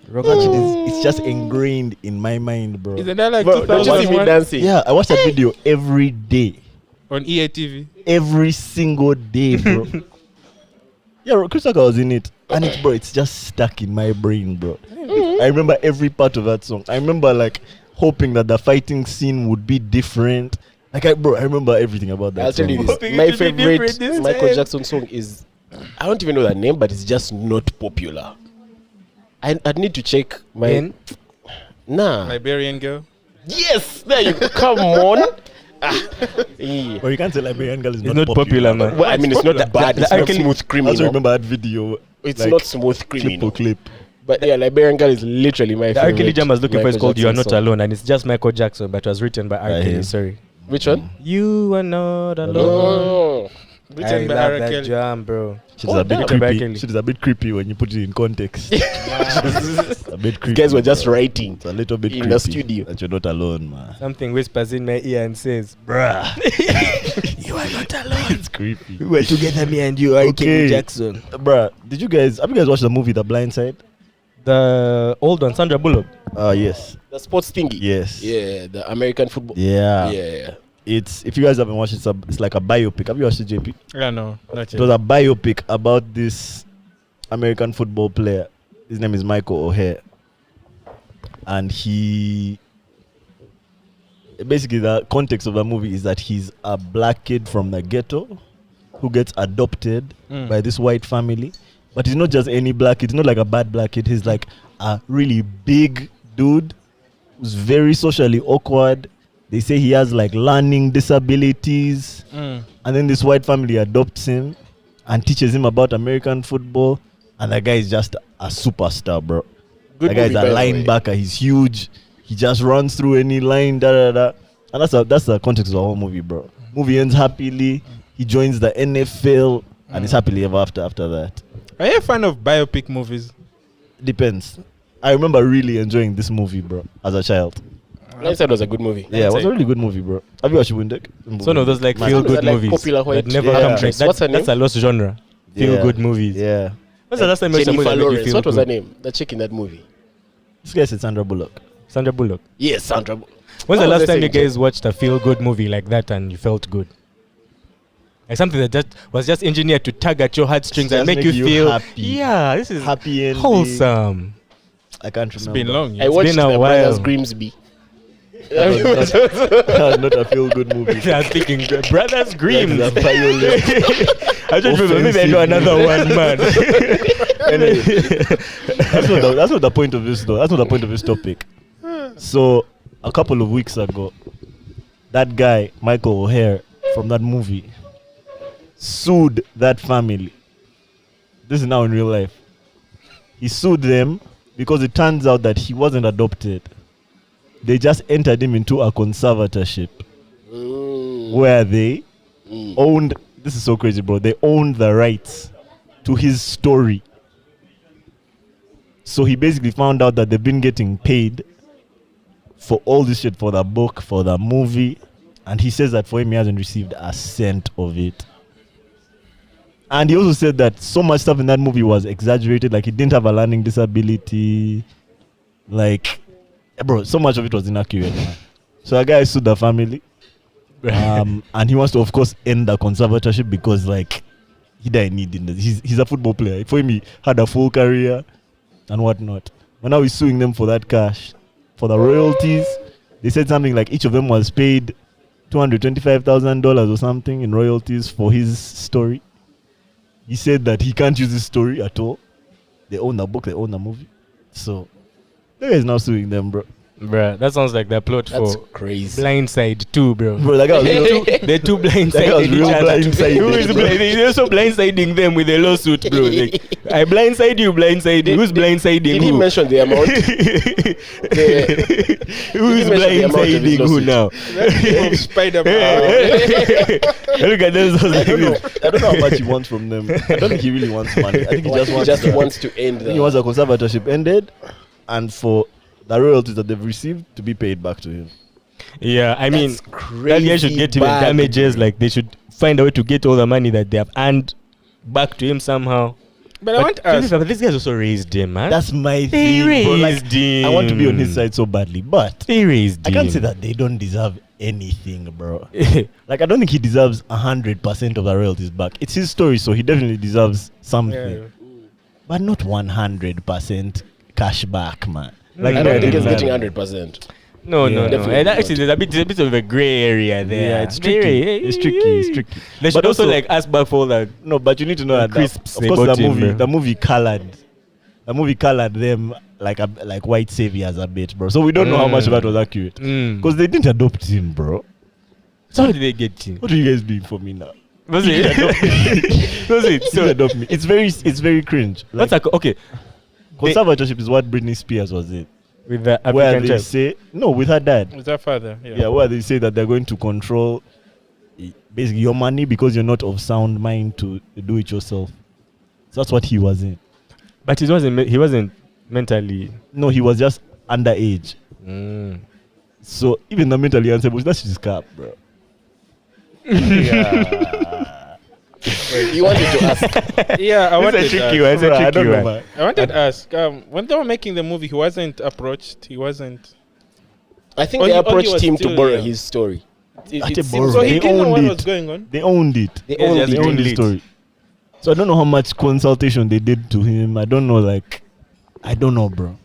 Actually, it's just ingrained in my mind, bro. Isn't that like Bro, don't you see me 2001 dancing? Yeah, I watch that video every day, on EATV? every single day, bro. Yeah, Chris Tucker was in it, and it's just stuck in my brain, bro. I remember every part of that song. I remember like hoping that the fighting scene would be different. Like, I remember everything about that I'll tell song. you bro. this. My it should be different favorite this Michael time. Jackson song is, I don't even know the name, but it's just not popular. I'd need to check my. Then, Nah. Liberian Girl. Yes, there you go. Come on. Yeah. But you can't say Liberian Girl is it's not popular, man. Well, I mean, it's not bad. The It's not Arkeli- smooth I criminal. also remember that video. It's like, not smooth clip criminal. for clip. But yeah, Liberian Girl is literally my The favorite. R. Kelly jam I was looking for is Michael called "You Are Jackson Not song. Alone," and it's just Michael Jackson, but it was written by R. I Kelly. hear. Sorry. Which one? You are not alone. Oh. I Written by love R. that Kelly. jam, bro. Shit Oh, is a bit damn. By creepy. Kelly. Shit is a bit creepy when you put it in context. A bit creepy. These guys were just bro. writing. It's a little bit in creepy the studio. that you're not alone, man. Something whispers in my ear and says, Bruh. "You are not alone." It's creepy. We were together, me and you, R. Okay. Kelly Jackson. Bruh, have you guys watched the movie The Blind Side? The old one, Sandra Bullock. Yes. The sports thingy. Yes. Yeah, the American football. Yeah. Yeah. It's, if you guys haven't watched it, it's like a biopic. Have you watched it, JP? Yeah, no, not It was yet. a biopic about this American football player. His name is Michael O'Hare. And basically the context of the movie is that he's a black kid from the ghetto who gets adopted by this white family. But he's not just any black kid. He's not like a bad black kid. He's like a really big dude who's very socially awkward. They say he has like learning disabilities. And then this white family adopts him and teaches him about American football. And that guy is just a superstar, bro. Good That guy is movie, a by the way. linebacker. He's huge. He just runs through any line, And that's the context of the whole movie, bro. Movie ends happily. He joins the NFL and is happily ever after that. Are you a fan of biopic movies? Depends. I remember really enjoying this movie, bro, as a child. Blindside was a good movie. Yeah, it was a really good movie, bro. Have you watched Windek? So no, those like Man, feel those are good like movies popular white- that never Yeah. come back. Actress. What's her That's name? a lost genre. Feel good movies. Yeah. When's the last time you watched a movie Jennifer that made you Lawrence. feel What was her good? name? The chick in that movie. This guy said Sandra Bullock. Sandra Bullock. Yes, Sandra. When's the How was last I time you saying, guys watched a feel good movie like that and you felt good? Like something that just was just engineered to tug at your heartstrings Just and make make you you feel happy. Yeah, this is Happy ending. wholesome. I can't It's remember. been long. I Yeah. watched been a the while. Brothers Grimsby. That was not a feel good movie. I was thinking, Brothers Grimm. That is a violent. I just remember, maybe I know another one, man. Anyway, that's not the point of this, though. That's not the point of this topic. So, a couple of weeks ago, that guy, Michael O'Hare, from that movie, sued that family. This is now in real life. He sued them because it turns out that he wasn't adopted. They just entered him into a conservatorship where they owned, this is so crazy, bro, they owned the rights to his story. So he basically found out that they've been getting paid for all this shit, for the book, for the movie, and he says that for him he hasn't received a cent of it. And he also said that so much stuff in that movie was exaggerated, like he didn't have a learning disability, like, bro, so much of it was inaccurate, man. So that guy sued the family, and he wants to, of course, end the conservatorship because, like, he died needing this. He's a football player. For him, he had a full career and whatnot. But now he's suing them for that cash, for the royalties. They said something like each of them was paid $225,000 or something in royalties for his story. He said that he can't use his story at all. They own the book, they own the movie. So, the guy is now suing them, bro. Bruh, that sounds like the plot That's for crazy. Blindside 2, bro. Bro, that guy was They're two that guy was blindsided real each other. blindsided. Who is they're also blindsiding them with a lawsuit, bro. Like, I blindside you, blindside you. Who's blindsiding Did he who? mention the amount? Who's mention the amount of his blindsiding who lawsuit? now? Spider-Man. Look at those. I don't know how much he wants from them. I don't think he really wants money. I think he just wants to end I think he wants the conservatorship ended and for the royalties that they've received to be paid back to him. Yeah, I mean, That's that guy should get even bad. damages. Like, they should find a way to get all the money that they have earned back to him somehow. But I want to ask. But these guys also raised him, man. That's my They thing, bro. Like, raised him. I want to be on his side so badly, but They raised I him. can't say that they don't deserve anything, bro. Like, I don't think he deserves 100% of the royalties back. It's his story, so he definitely deserves something, Yeah. but not 100% cash back, man. Like, I don't think he's man. getting 100%. No. Definitely And not. actually, there's a bit of a gray area there. Yeah, it's tricky. It's tricky. They should But also, also- like, ask back for all that. No, but you need to know that Crisps of course about the him, movie, bro. the movie colored them like white saviors a bit, bro. So we don't know how much of that was accurate because they didn't adopt him, bro. So how did they get him? What are you guys doing for me now? Was it? Was it? Didn't So adopt me. It's very cringe. Like, what's that? Okay, conservatorship is what Britney Spears was in, with the where African they child. say no with her dad. With her father. Yeah, where they say that they're going to control basically your money because you're not of sound mind to do it yourself. So that's what he was in. But he wasn't mentally. No, he was just underage. So even the mentally unstable, that's just cap, bro. You wanted to ask. Yeah, I wanted It's a to tricky ask. one. It's a Bro, I tricky don't know, one. man. I wanted to ask. When they were making the movie, he wasn't approached. He wasn't. I think Or they he- or he approached was him to still borrow young. his story. It That's a seems borrow. So They he didn't know owned what it. was going on. They owned it. They Yeah, owned just They it. owned owned the it. story. So I don't know how much consultation they did to him. I don't know, like, I don't know, bro.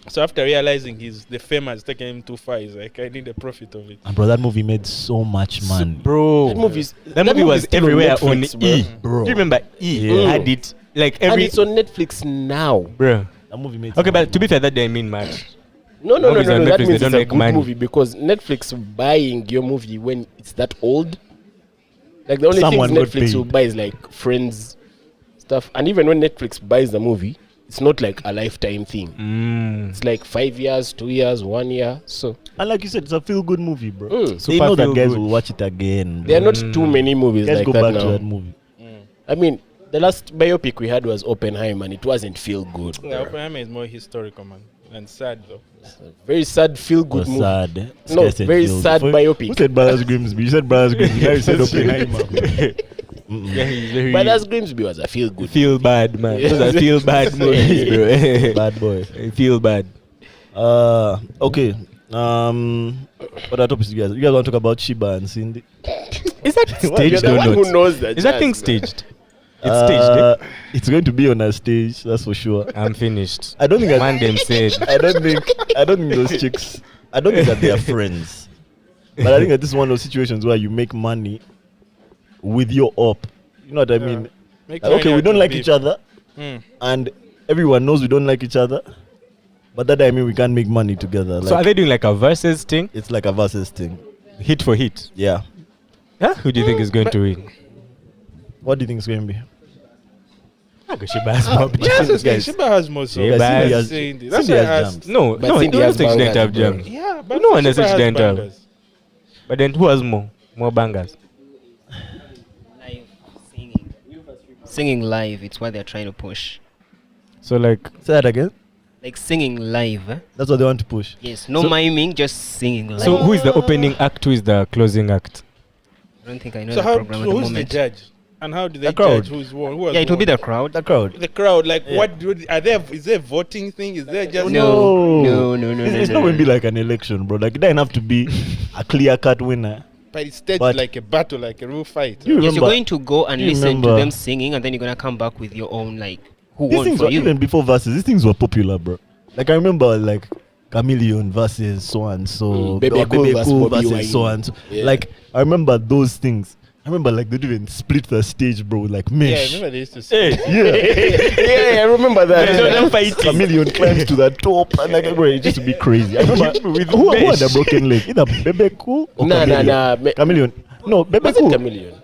So after realizing the fame has taken him too far, he's like, I need a profit of it. And bro, that movie made so much money, Bro, That movie's- that movie was still on everywhere on Netflix, E. bro. Do you remember E? Yeah. Had it like And every. it's on Netflix now. Bro. That movie made. Okay, some but money. to be fair, that didn't mean much. No. Movies on That Netflix, means they it's don't a make good money. movie because Netflix buying your movie when it's that old. Like the only Someone things got Netflix paid. will buy is like Friends stuff, and even when Netflix buys the movie, it's not like a lifetime thing. It's like 5 years, 2 years, 1 year. So And like you said, it's a feel good movie, bro. Mm. They Super know that feel guys good. will watch it again. there are Bro. not too many movies Guys like go that back now. to that movie. I mean, the last biopic we had was Oppenheimer, and it wasn't feel good. Yeah, Oppenheimer is more historical, man, and sad though. Very sad, feel Good good movie. sad. This No, guy said very feel sad good. biopic. Who said Brothers Grimsby? You said Brothers Grimsby. Now you said Oppenheimer. Yeah, he's very But that's Grimsby was a feel good. feel bad, man. Those are feel bad movies, bro. Bad boy. Feel bad. Okay. What are topics you guys? You guys want to talk about Shiba and Cindy? Is that You're staged the or one not? who knows that. Is that jazz, thing man. staged? It's staged. Eh? It's going to be on a stage. That's for sure. I'm finished. I don't think. Man, them said. I don't think those chicks. I don't think that they are friends. But I think that this is one of those situations where you make money with your op. You know what I mean? Make Like, okay, money we out don't of like beef. each other, and everyone knows we don't like each other. But that I mean, we can't make money together. So are Like, they doing like a versus thing? it's like a versus thing. Hit for hit. Yeah. Huh? Who do you think is going to win? What do you think is going to be? Shiba has more Yes, jams. guys. Shiba has more songs. Shiba That's has- saying this. That's Cindy why I has asked. jams. No, But no, Cindy no, has don't think she bangers, didn't have bro. jams. Yeah, but No one Shiba has said she has didn't have. bangers. But then who has more? More bangers. Live singing. Singing live, it's what they're trying to push. So like, Say that again. Like singing live. Eh? That's what they want to push. Yes, no So- miming, just singing live. so who is the opening act? Who is the closing act? I don't think I know So the how? program at the Who's the moment. judge? And how do they The crowd. judge who's won? Who has Yeah, it will be won? the crowd. The crowd. The crowd. Like, Yeah. what do are there? Is there a voting thing? Is there just No. No. It's not going to be like an election, bro. Like, it doesn't have to be a clear-cut winner. But it's staged But- like a battle, like a real fight. You Yes, remember? you're going to go and you listen to remember- them singing, and then you're gonna come back with your own like who These won things for were you. even before verses. These things were popular, bro. Like I remember, like Chameleon versus so and so, Bebe or Cool versus Bobby versus Wine. so and so. Yeah. Like I remember those things. I remember like they'd even split the stage, bro, with, like mesh. Yeah, I remember they used to say. Yeah, I remember that. Chameleon climbs to the top and like bro, it used to be crazy. I remember who had a broken leg? Either Bebeku or Nah. Chameleon. No, Was it Bebeku. Chameleon?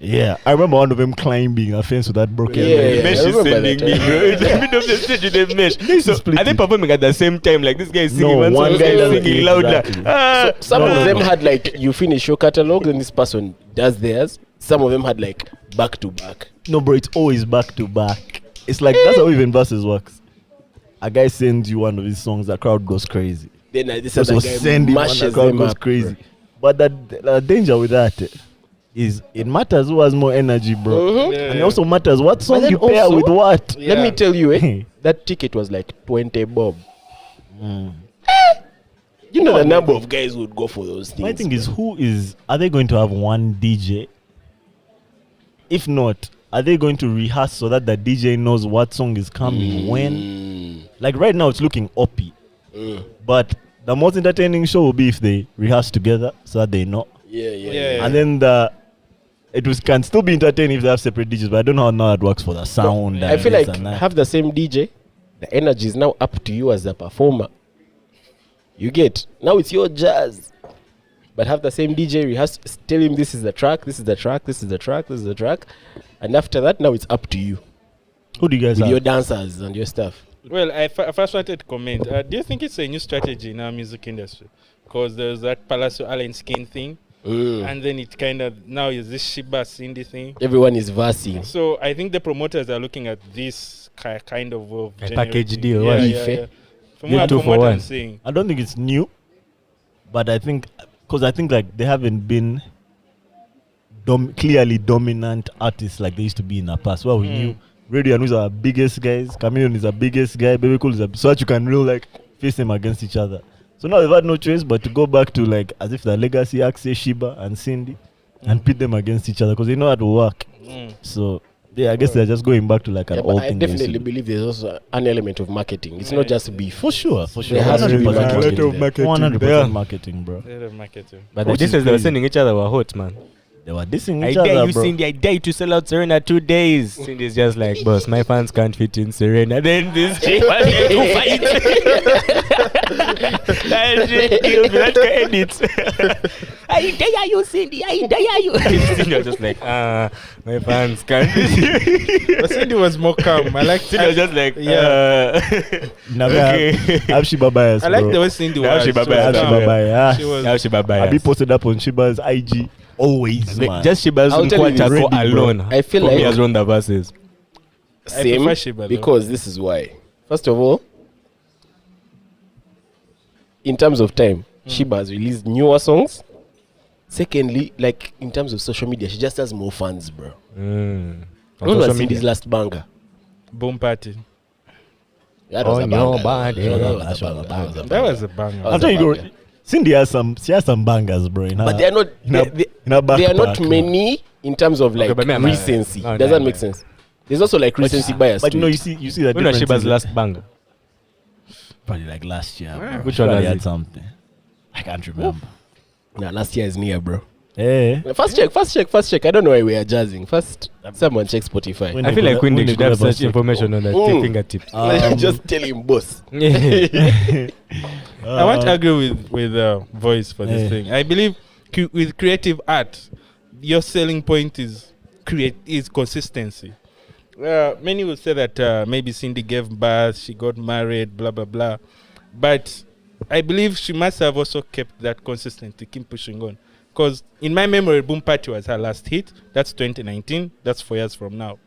Yeah, I remember one of them climbing a fence with that broken Yeah, leg. Mesh I is remember sending that me, time. bro. In the middle of the stage with the mesh. So, split are they it. performing at the same time? Like this guy is singing No, one one song, guy this guy does is singing it, louder. exactly. Some No, of no, them no. had like you finish your catalog, then this person does theirs. Some of them had like back to back. No, bro, it's always back to back. It's like that's how even verses works. A guy sends you one of his songs, the crowd goes crazy. Then this So other send guy him one, the mashes crowd them goes up. crazy. But the danger with that is it matters who has more energy, bro. Mhm. Yeah. And it also matters what song then you pair also- with what. Yeah. Let me tell you, that ticket was like 20 bob. You know the number of guys who would go for those things. My thing is, are they going to have one DJ? If not, are they going to rehearse so that the DJ knows what song is coming when? Like right now, it's looking uppy. But the most entertaining show will be if they rehearse together so that they know. Yeah. And then can still be entertaining if they have separate DJs, but I don't know how now it works for the sound. I and feel this like and that. have the same DJ. The energy is now up to you as a performer. You get now it's your jazz, but have the same DJ. Rehearse, tell him this is the track, this is the track, this is the track, this is the track, and after that, now it's up to you Who do you guys with have? your dancers and your stuff. Well, I first wanted to comment. Do you think it's a new strategy in our music industry? Because there's that Palacio Allen Skin thing, and then it kind of now is this Shiba Cindy thing. Everyone is versing. So I think the promoters are looking at this kind of A generic package thing. deal, Yeah, what? yeah. From Get what, two from for what I'm one. saying. I don't think it's new, but I think like they haven't been clearly dominant artists like they used to be in the past. Well, we knew Radio and is our biggest guys, Chameleon is our biggest guy, Baby Cool is so that you can really like face them against each other. So now they've had no choice but to go back to like as if the legacy acts say Shiba and Cindy and pit them against each other because they know how to work. So yeah, I guess they're just going back to like an Yeah, but old I thing. they used to definitely do. believe there's also an element of marketing. It's not just beef. For sure. There has to be 100% marketing. marketing. 100% marketing, bro. They have marketing. But Which the is distance they were crazy. sending each other were hot, man. They were dissing I each dare other, you, bro. Cindy. I dare you to sell out Serena 2 days. Cindy's just like, boss, my fans can't fit in Serena. Then this chick was there to fight. And she killed me. That guy edits. I dare you, Cindy. I dare you. Cindy was just like, my fans can't fit. But Cindy was more calm. I like Cindy was just like, Never okay. have Shiba bias, I like bro. the way Cindy Now was. she She was bye-bye, Have now calm. Shiba bias. She was- Now she bye-bye. I be posted up on Shiba's IG always, man. Just Shiba's I'll tell you Nkwacha this, for ready, bro. alone. I feel for me like- has run the verses. Same, prefer Shiba, though. because this is why. First of all, in terms of time, Shiba has released newer songs. Secondly, like in terms of social media, she just has more fans, bro. On When was social Cindy's media. last banger? Boom party. That was a On banger. your body. That was a banger. Oh, I'll tell you, banger. bro, Cindy has some bangers, bro. In her, But they are not. in her, in her They are not backpack, man. many in terms of like but me, I'm recency. no, Does no, that make no. sense? There's also like recency bias. But to no, it. you see that When was difference Shiba's in- last banger? Probably like last year. Bro. Which one Probably was had it? something. I can't remember. Nah, last year is near, bro. Hey. First check. I don't know why we are jazzing. First, someone check Spotify. When I they feel go- like when when they they should go have about such check. information on their fingertips. Just tell him, boss. I want to argue with voice for this Yeah. thing. I believe with creative art, your selling point is consistency. Many will say that maybe Cindy gave birth, she got married, blah blah blah, but I believe she must have also kept that consistent to keep pushing on. Because in my memory, Boom Party was her last hit. That's 2019. That's 4 years from now.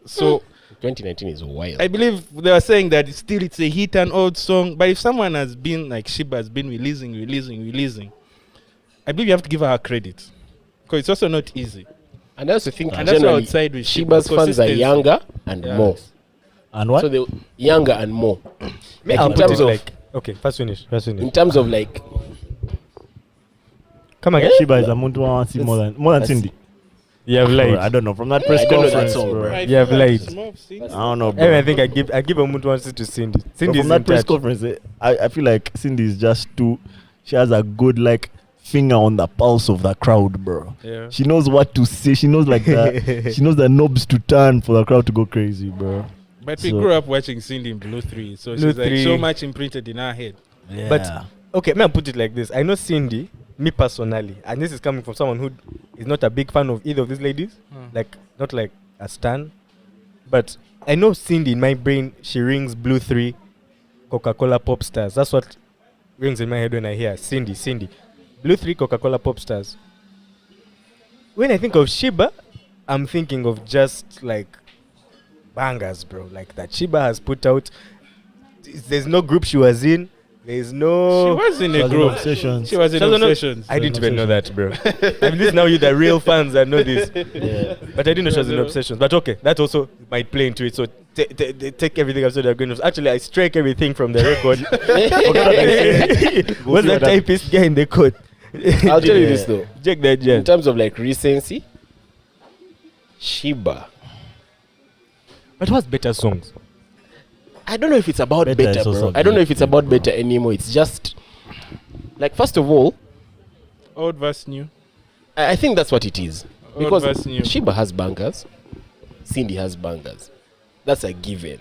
So 2019 is wild. I believe they are saying that it's a hit and old song. But if someone has been like Shiba has been releasing, I believe you have to give her credit. Because it's also not easy. And I also think And that's why I generally would side with Shiba's fans are consistency. younger and Yeah. more. And what? So they younger and more. Like I'll in put terms it of like, okay, first finish. in terms of like Come again. Shiba is a muntu want to see more than That's- Cindy. You have Bro, I lied. don't know. From that press I don't know that conference, song, bro. bro. I You have feel like lied. it's more of Cindy. I don't know, bro. I think I give a mood once to Cindy. So Cindy from is that in press touch. conference, I feel like Cindy is just too. She has a good like finger on the pulse of the crowd, bro. Yeah. She knows what to say. She knows like that. She knows the knobs to turn for the crowd to go crazy, bro. But we So- grew up watching Cindy in Blue 3, so Blue she's like 3. so much imprinted in our head. Yeah. But okay, may I put it like this? I know Cindy, me personally, and this is coming from someone who is not a big fan of either of these ladies, like not like a stan, but I know Cindy in my brain. She rings Blue 3, Coca-Cola Pop Stars. That's what rings in my head when I hear Cindy. Blue 3, Coca-Cola Pop Stars. When I think of Shiba, I'm thinking of just like bangers, bro. Like that Shiba has put out. There's no group she was in. There's no. She was in She a was in group. Obsessions. She was in She was in Obsessions. I didn't even know that, bro. I mean, this now you the real fans that know this. Yeah. But I didn't know she was in Obsessions. But okay, that also might play into it. So take everything I've said. Actually, I strike everything from the record. What's that typist guy in the code? I'll tell you this though. Check that, In Jen. terms of like recency, Shiba. But what's better songs? I don't know if it's about Better better, is also bro. I don't know if good, it's about bro. better anymore. It's just like first of all, Old versus new. I think that's what it is. Old Because versus new. Shiba has bangers, Cindy has bangers. That's a given.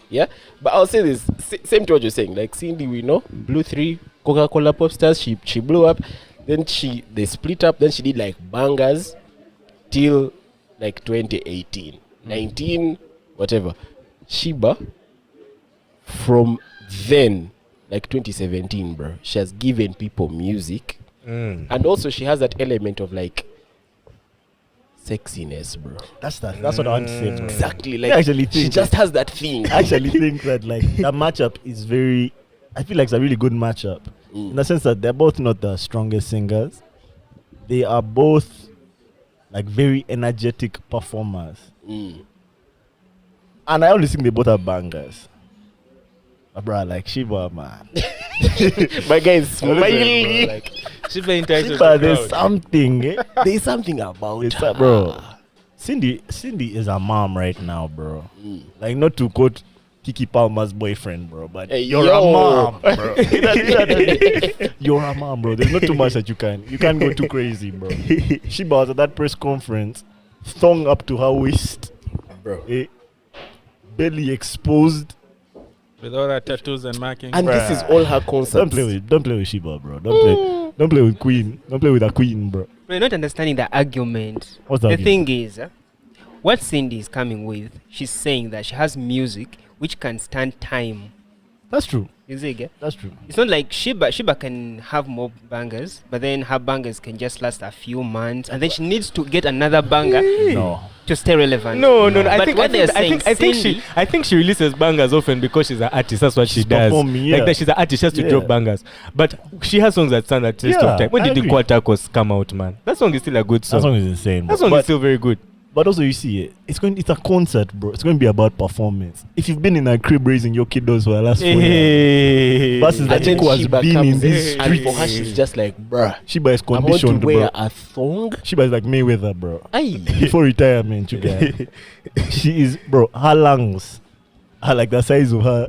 Yeah? But I'll say this, same to what you're saying. Like Cindy, we know, Blue 3, Coca-Cola Pop Stars, she blew up. Then they split up. Then she did like bangers till like 2018. 19, whatever. Shiba, from then, like 2017, bro, she has given people music. And also she has that element of like sexiness, bro. That's what I want to say, bro. Exactly. I Like actually she think just has that thing. I actually think that like that matchup is very. I feel like it's a really good matchup in the sense that they're both not the strongest singers. They are both like very energetic performers, and I only think they both are bangers. Bro, like Shiba, man. My guy is Bro, smiling. like, Shiba entices Shiba, the there's crowd. something. There's something about It's her. bro. Cindy is a mom right now, bro. Like not to quote Kiki Palmer's boyfriend, bro, but Hey, you're yo. a mom, bro. You're a mom, bro. There's not too much that you can't go too crazy, bro. Shiba was at that press conference, thong up to her waist, Bro. belly exposed. With all her tattoos and markings. And this is all her concerts. Don't play with Shiba, bro. Don't play with Queen. Don't play with a queen, bro. We're not understanding the argument. What's the The argument? thing is, what Cindy is coming with, she's saying that she has music which can stand time. That's true. You see, yeah? That's true. It's not like Shiba can have more bangers, but then her bangers can just last a few months, and then she needs to get another banger No. to stay relevant. No. But I think what they're saying, Cindy, I think she releases bangers often because she's an artist. That's what She's she does. performing, yeah. Like that, she's an artist. She has to Yeah. drop bangers. But she has songs that stand the test Yeah, of time. When I did the agree. Quartacos come out, man? That song is still a good song. That song is insane, bro. That song is still very good. But also, you see, it's a concert, bro. It's going to be about performance. If you've been in a crib raising your kiddos for the last 4 years, Hey. versus And that then chick who has Shiba been in comes these and streets. for her she's just like, bruh, Shiba is I want to conditioned, wear bro. a thong. Shiba is like Mayweather, bro. Aye. Before retirement, you guys. She is, bro. Her lungs are like the size of her.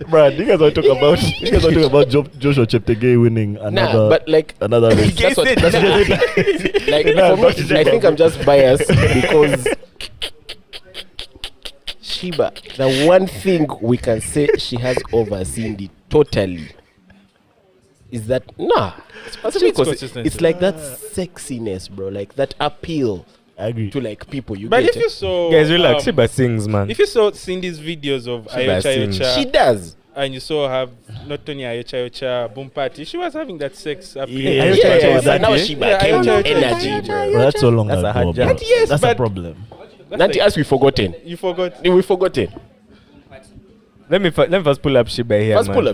Bro, you guys want to talk about Joshua Cheptegei winning another. Nah, but like Another race. that's what, said that's what like for me, I think I'm just biased because Shiba, the one thing we can say she has over Cindy totally is that consistency. it's like that sexiness, bro, like that appeal I agree. to like people. You But get if you it? saw Guys, relax. Shiba sings, man. if you saw Cindy's videos of Shiba Ayocha sings. Ayocha, She does. and you saw her not only Ayocha Ayocha boom party, she was having that sex appeal. Yeah, Ayocha Yeah, Ayocha yeah, was yeah. that Now day? Shiba Yeah, came Ayocha with Ayocha. energy, bro. Bro, that's so long That's a ago, hard bro. jump. But yes, That's a but- problem. That's Nanti like- us we forgotten. you forgot. We forgotten. Let me first pull up Shiba here, Let's man. pull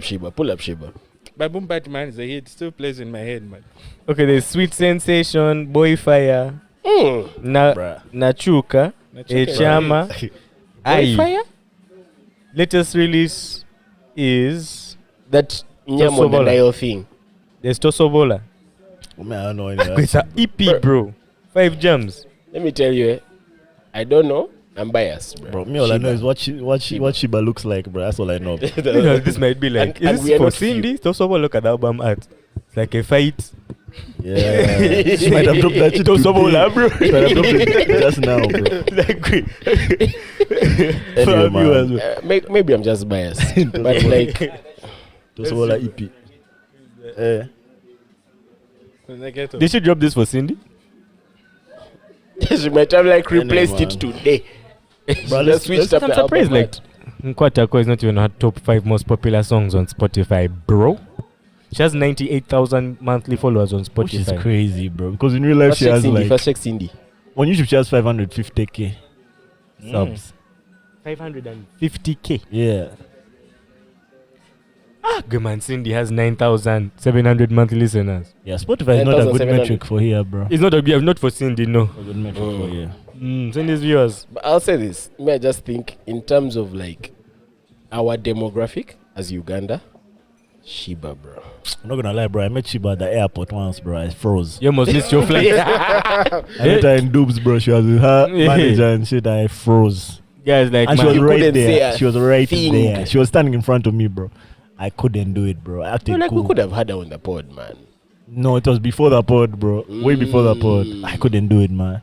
up Shiba. But boom party man is a hit. Still plays in my head, man. Okay, there's Sweet Sensation, Boy Fire, Bruh. Nachuka, Nachuka. Echama, Ai. Fire? Latest release is That Nyamo Tosobola. Nile thing. there's Tosobola. Man, I don't know any It's an EP, bro. 5 jams. Let me tell you, I don't know, I'm biased, bro. Bro, me all I know Shiba. is what Shiba looks like, bro. That's all I know. Bro. You know, this might be like, And is we this are for not few. Cindy? So someone look at the album art. It's like a fight. Yeah, she might have dropped that shit Don't someone today. laugh, bro. She might have dropped it just now, bro. Like, Anyway, man. Maybe I'm just biased, but like, Those all are EP. Did she drop this for Cindy? she might have like Anyway, replaced it man. today. Bro, Just switched up I'm the surprised, album like, art. Nkwatako is not even her top 5 most popular songs on Spotify, bro. She has 98,000 monthly followers on Spotify. Which is crazy, bro. Because in real life, First she check has Cindy. like First check Cindy. on YouTube she has 550k subs. 550k. Yeah. Good man, Cindy has 9,700 monthly listeners. Yeah, Spotify is not a good 9,700. metric for here, bro. It's not a not for Cindy, no. A good metric for here. Cindy's viewers. But I'll say this. May I just think in terms of like our demographic as Uganda, Shiba, bro. I'm not gonna lie, bro. I met Shiba at the airport once, bro. I froze. You almost missed your flight. I met her in Dubs, bro. She was with her Yeah. manager and shit. I froze. Guys, like, And she man, was you right couldn't say there. a She was right thing. there. She was standing in front of me, bro. I couldn't do it, bro. I had to Like we go. could have had her on the pod, man. No, it was before the pod, bro. Way before the pod. I couldn't do it, man.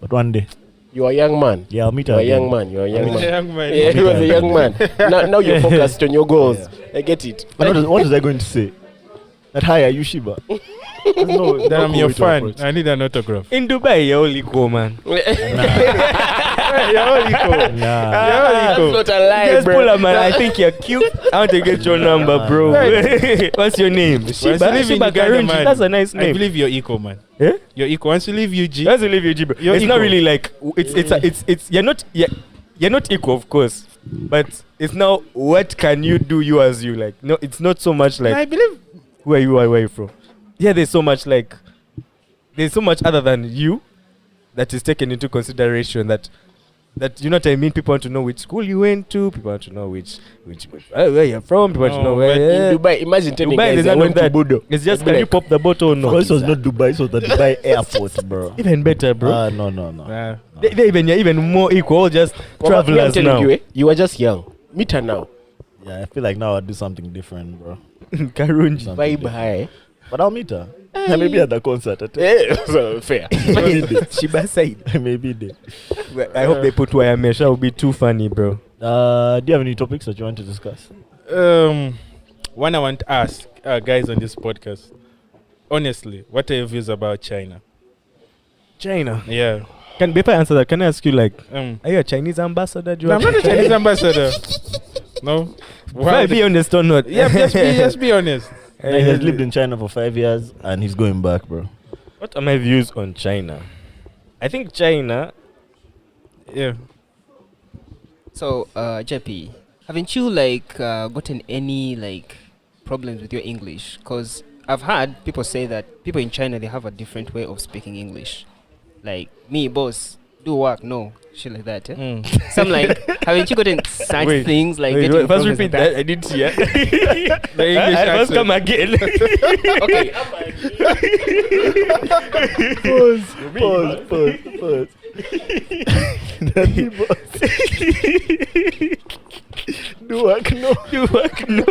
But one day, You are a young man. yeah, I'll meet You her. are a young again. man. You are a young man. Young man. Yeah, you was a young man. Now you're focused on your goals. I get it. But what was I going to say? That hi, are you Shiba? No, Then I'm cool your with fan. approach. I need an autograph. in Dubai, you're only cool, man. You're only cool. Nah. That's not a lie, Just bro. pull up, man. I think you're cute. I want to get your number, bro. What's your name? Once you Shiba. live in Shiba Uganda, Karunji. man, That's a nice I name. believe you're equal, man. Eh? You're equal. Once you leave UG, That's a live UG, bro. You're It's not equal. really like it's you're not equal, of course, but it's now what can you do, you as you, like. No, it's not so much like I believe. where you are, where you from. Yeah, there's so much other than you that is taken into consideration. That you know what I mean. People want to know which school you went to. People want to know which where you're from. People want to know No, where. but In Dubai, imagine telling Dubai, guys there's I none went of to that. Budo. It's just They'll can be you pop the bottle or Because no? this was not Dubai, this was the Dubai airport, bro. Even better, bro. No. You're even more equal. Just Well, me, I'm travelers telling now. you, you are just young. Meet her now. Yeah, I feel like now I'll do something different, bro. Karunji. Something Vibe different. high. But I'll meet her. I may be at the concert. So fair. Shiba side. I may be there. I hope they put wire mesh. That would be too funny, bro. Do you have any topics that you want to discuss? One I want to ask guys on this podcast. Honestly, what are your views about China? China. Yeah. Before I answer that, can I ask you, like, Um, are you a Chinese ambassador? no, I'm not a Chinese ambassador. No. Why, be honest or not? Yeah, just be honest. Like, he has lived in China for 5 years and he's going back, bro. What are my views on China? I think China. Yeah. So, JP, haven't you like gotten any like problems with your English? Because I've heard people say that people in China, they have a different way of speaking English. Like, me, boss, do work, no, shit like that. Eh? Mm. So I'm like, haven't you gotten such Wait, things like Wait, getting first problems repeat like that. I didn't hear. The English I must accent. come again. Okay. Pause. Daddy boss. Do work, no. Do work, no.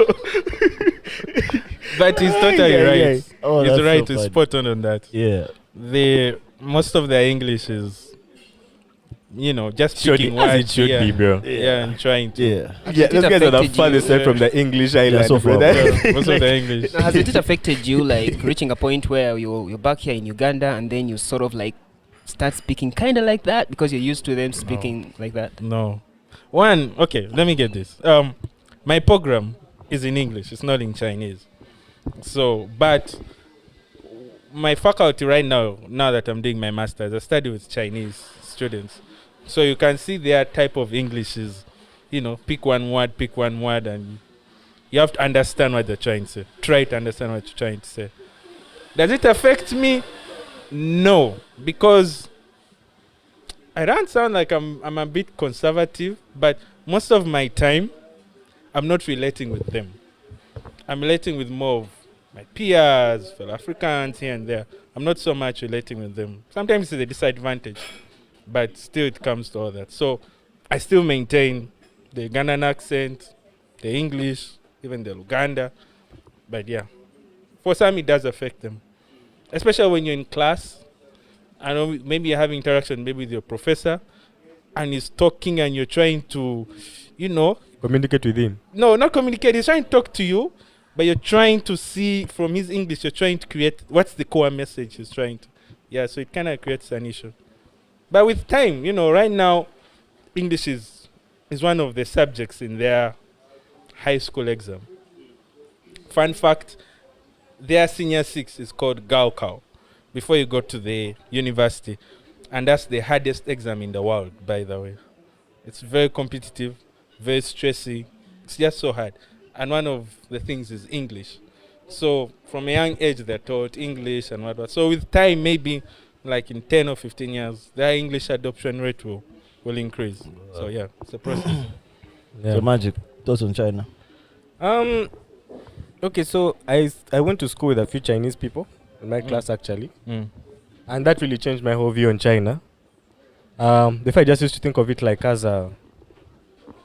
But he's totally Yeah, right. yeah. Oh, He's that's right. so He's funny. spot on that. Yeah. Most of their English is, just Should speaking as it words. should yeah. be, bro. Yeah, and trying to. Yeah. Yeah, those guys are the affected farthest you? side from the English island, so far, brother. Yeah, most of the English. Now, has it affected you, like reaching a point where you're back here in Uganda and then you sort of like start speaking kind of like that because you're used to them speaking like that? No. Okay, let me get this. My program is in English. It's not in Chinese. So, but my faculty right now that I'm doing my master's, I study with Chinese students. So you can see their type of English is, pick one word, and you have to understand what they're trying to say. Try to understand what you're trying to say. Does it affect me? No, because I don't sound like I'm a bit conservative, but most of my time, I'm not relating with them. I'm relating with more of my peers, fellow Africans here and there. I'm not so much relating with them. Sometimes it's a disadvantage. but still it comes to all that. So I still maintain the Ugandan accent, the English, even the Luganda. But yeah, for some it does affect them, especially when you're in class. I know maybe you're having interaction maybe with your professor, and he's talking, and you're trying to, Communicate with him. no, not communicate. He's trying to talk to you, but you're trying to see from his English. You're trying to create what's the core message he's trying to. Yeah, so it kind of creates an issue. But with time, right now, English is one of the subjects in their high school exam. Fun fact: their senior 6 is called Gaokao before you go to the university, and that's the hardest exam in the world, by the way. It's very competitive, very stressy. It's just so hard. And one of the things is English. So from a young age, they're taught English and whatnot. So with time, maybe like in 10 or 15 years, their English adoption rate will increase. So yeah, it's a process. Yeah. So Magic, thoughts on China? Okay, so I went to school with a few Chinese people in my class actually, and that really changed my whole view on China. Before I just used to think of it like as a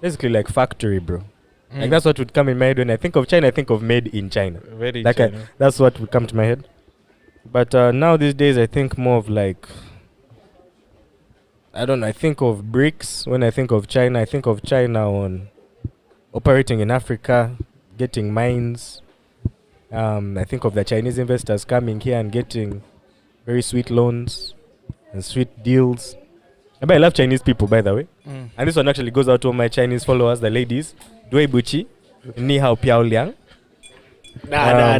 basically like factory, bro. Like that's what would come in my head when I think of China. I think of made in China. Very Like China. that's what would come to my head. But now these days I think more of like, I don't know, I think of BRICS. When I think of China, I think of China on operating in Africa, getting mines. I think of the Chinese investors coming here and getting very sweet loans and sweet deals. But I love Chinese people, by the way. And this one actually goes out to all my Chinese followers, the ladies. Dui Buchi, Ni Hao Piao Liang. Nah.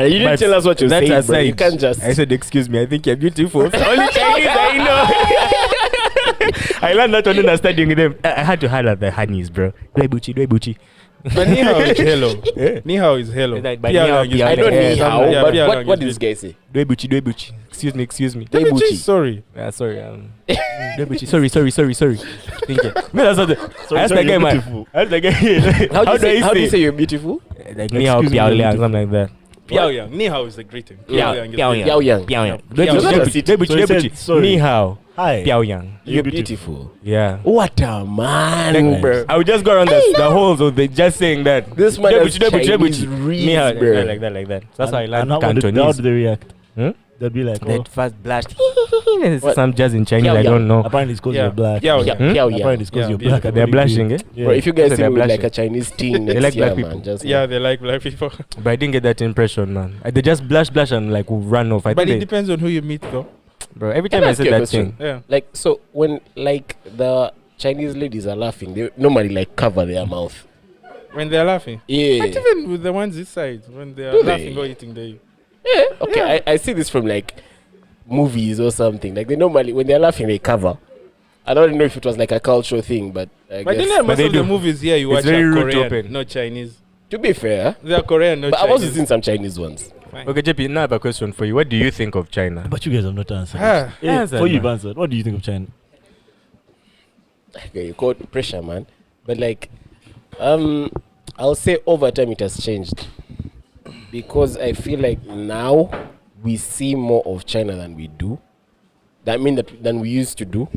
You didn't tell us what you're That saying, bro. You aside, can't just... I said, excuse me, I think you're beautiful. Only Chinese I know. I learned that when I was studying with them. I had to highlight the honeys, bro. Dui Buchi. But Ni Hao is hello. Ni Hao is hello. But Piao Ni Hao, Liang is Piao I don't Yeah, know how, yeah, but Piao what Liang did is this guy say? Dui Buchi. Excuse me. Dui Buchi. Buchi. Sorry. Sorry. Dui Buchi. Sorry. Thank you. Man, that's not the... I asked the guy, man. I asked the guy. How do you say you're beautiful? Like Ni Hao Piao Liang, something like that. Piao Yang. Ni Hao is the greeting. Piao Yang is Piao Yang. Dui Buchi. Sorry. Ni Hao Hi. Piao Yang. You're beautiful. Yeah. What a man, bro. I would just go around the halls of the just saying that. This man has Chinese Ni Hao, reads, bro. like that. So that's how I And learned how would Cantonese. they react? Hmm? They'll be like, That first blushed. What? Some jazz in Chinese, Piao I don't Yang. know. apparently it's because Yeah. you're black. Piao Yeah, Yang. Piao Apparently Yang. it's because Yeah, you're yeah. black. They're blushing, eh? Yeah. Bro, if you guys So see they're me with like blushing. a Chinese teen They next like year, black man, people. just Yeah, they like black people. But I didn't get that impression, man. They just blush and like run off. I But it think depends on who you meet, though. bro, every Can time I I ask said you a that question? thing, Yeah. like, so when like the Chinese ladies are laughing, they normally like cover their mouth. When they're laughing. Yeah. But even with the ones this side, when they're Do they? laughing or eating, they. Yeah. Okay, I see this from like movies or something. Like they normally when they're laughing they cover. I don't know if it was like a cultural thing, but I But guess. then most they of the do. movies here you It's watch very are root Korean, open. not Chinese. To be fair, They are Korean, not but I've Chinese. also seen some Chinese ones. Fine. okay, JP, now I have a question for you. What do you think of China? But you guys have not answered. Ah, Yeah, answer, for you, you've man. answered. What do you think of China? Okay, you caught pressure, man. But like, I'll say over time it has changed because I feel like now we see more of China than we do. Than we used to do.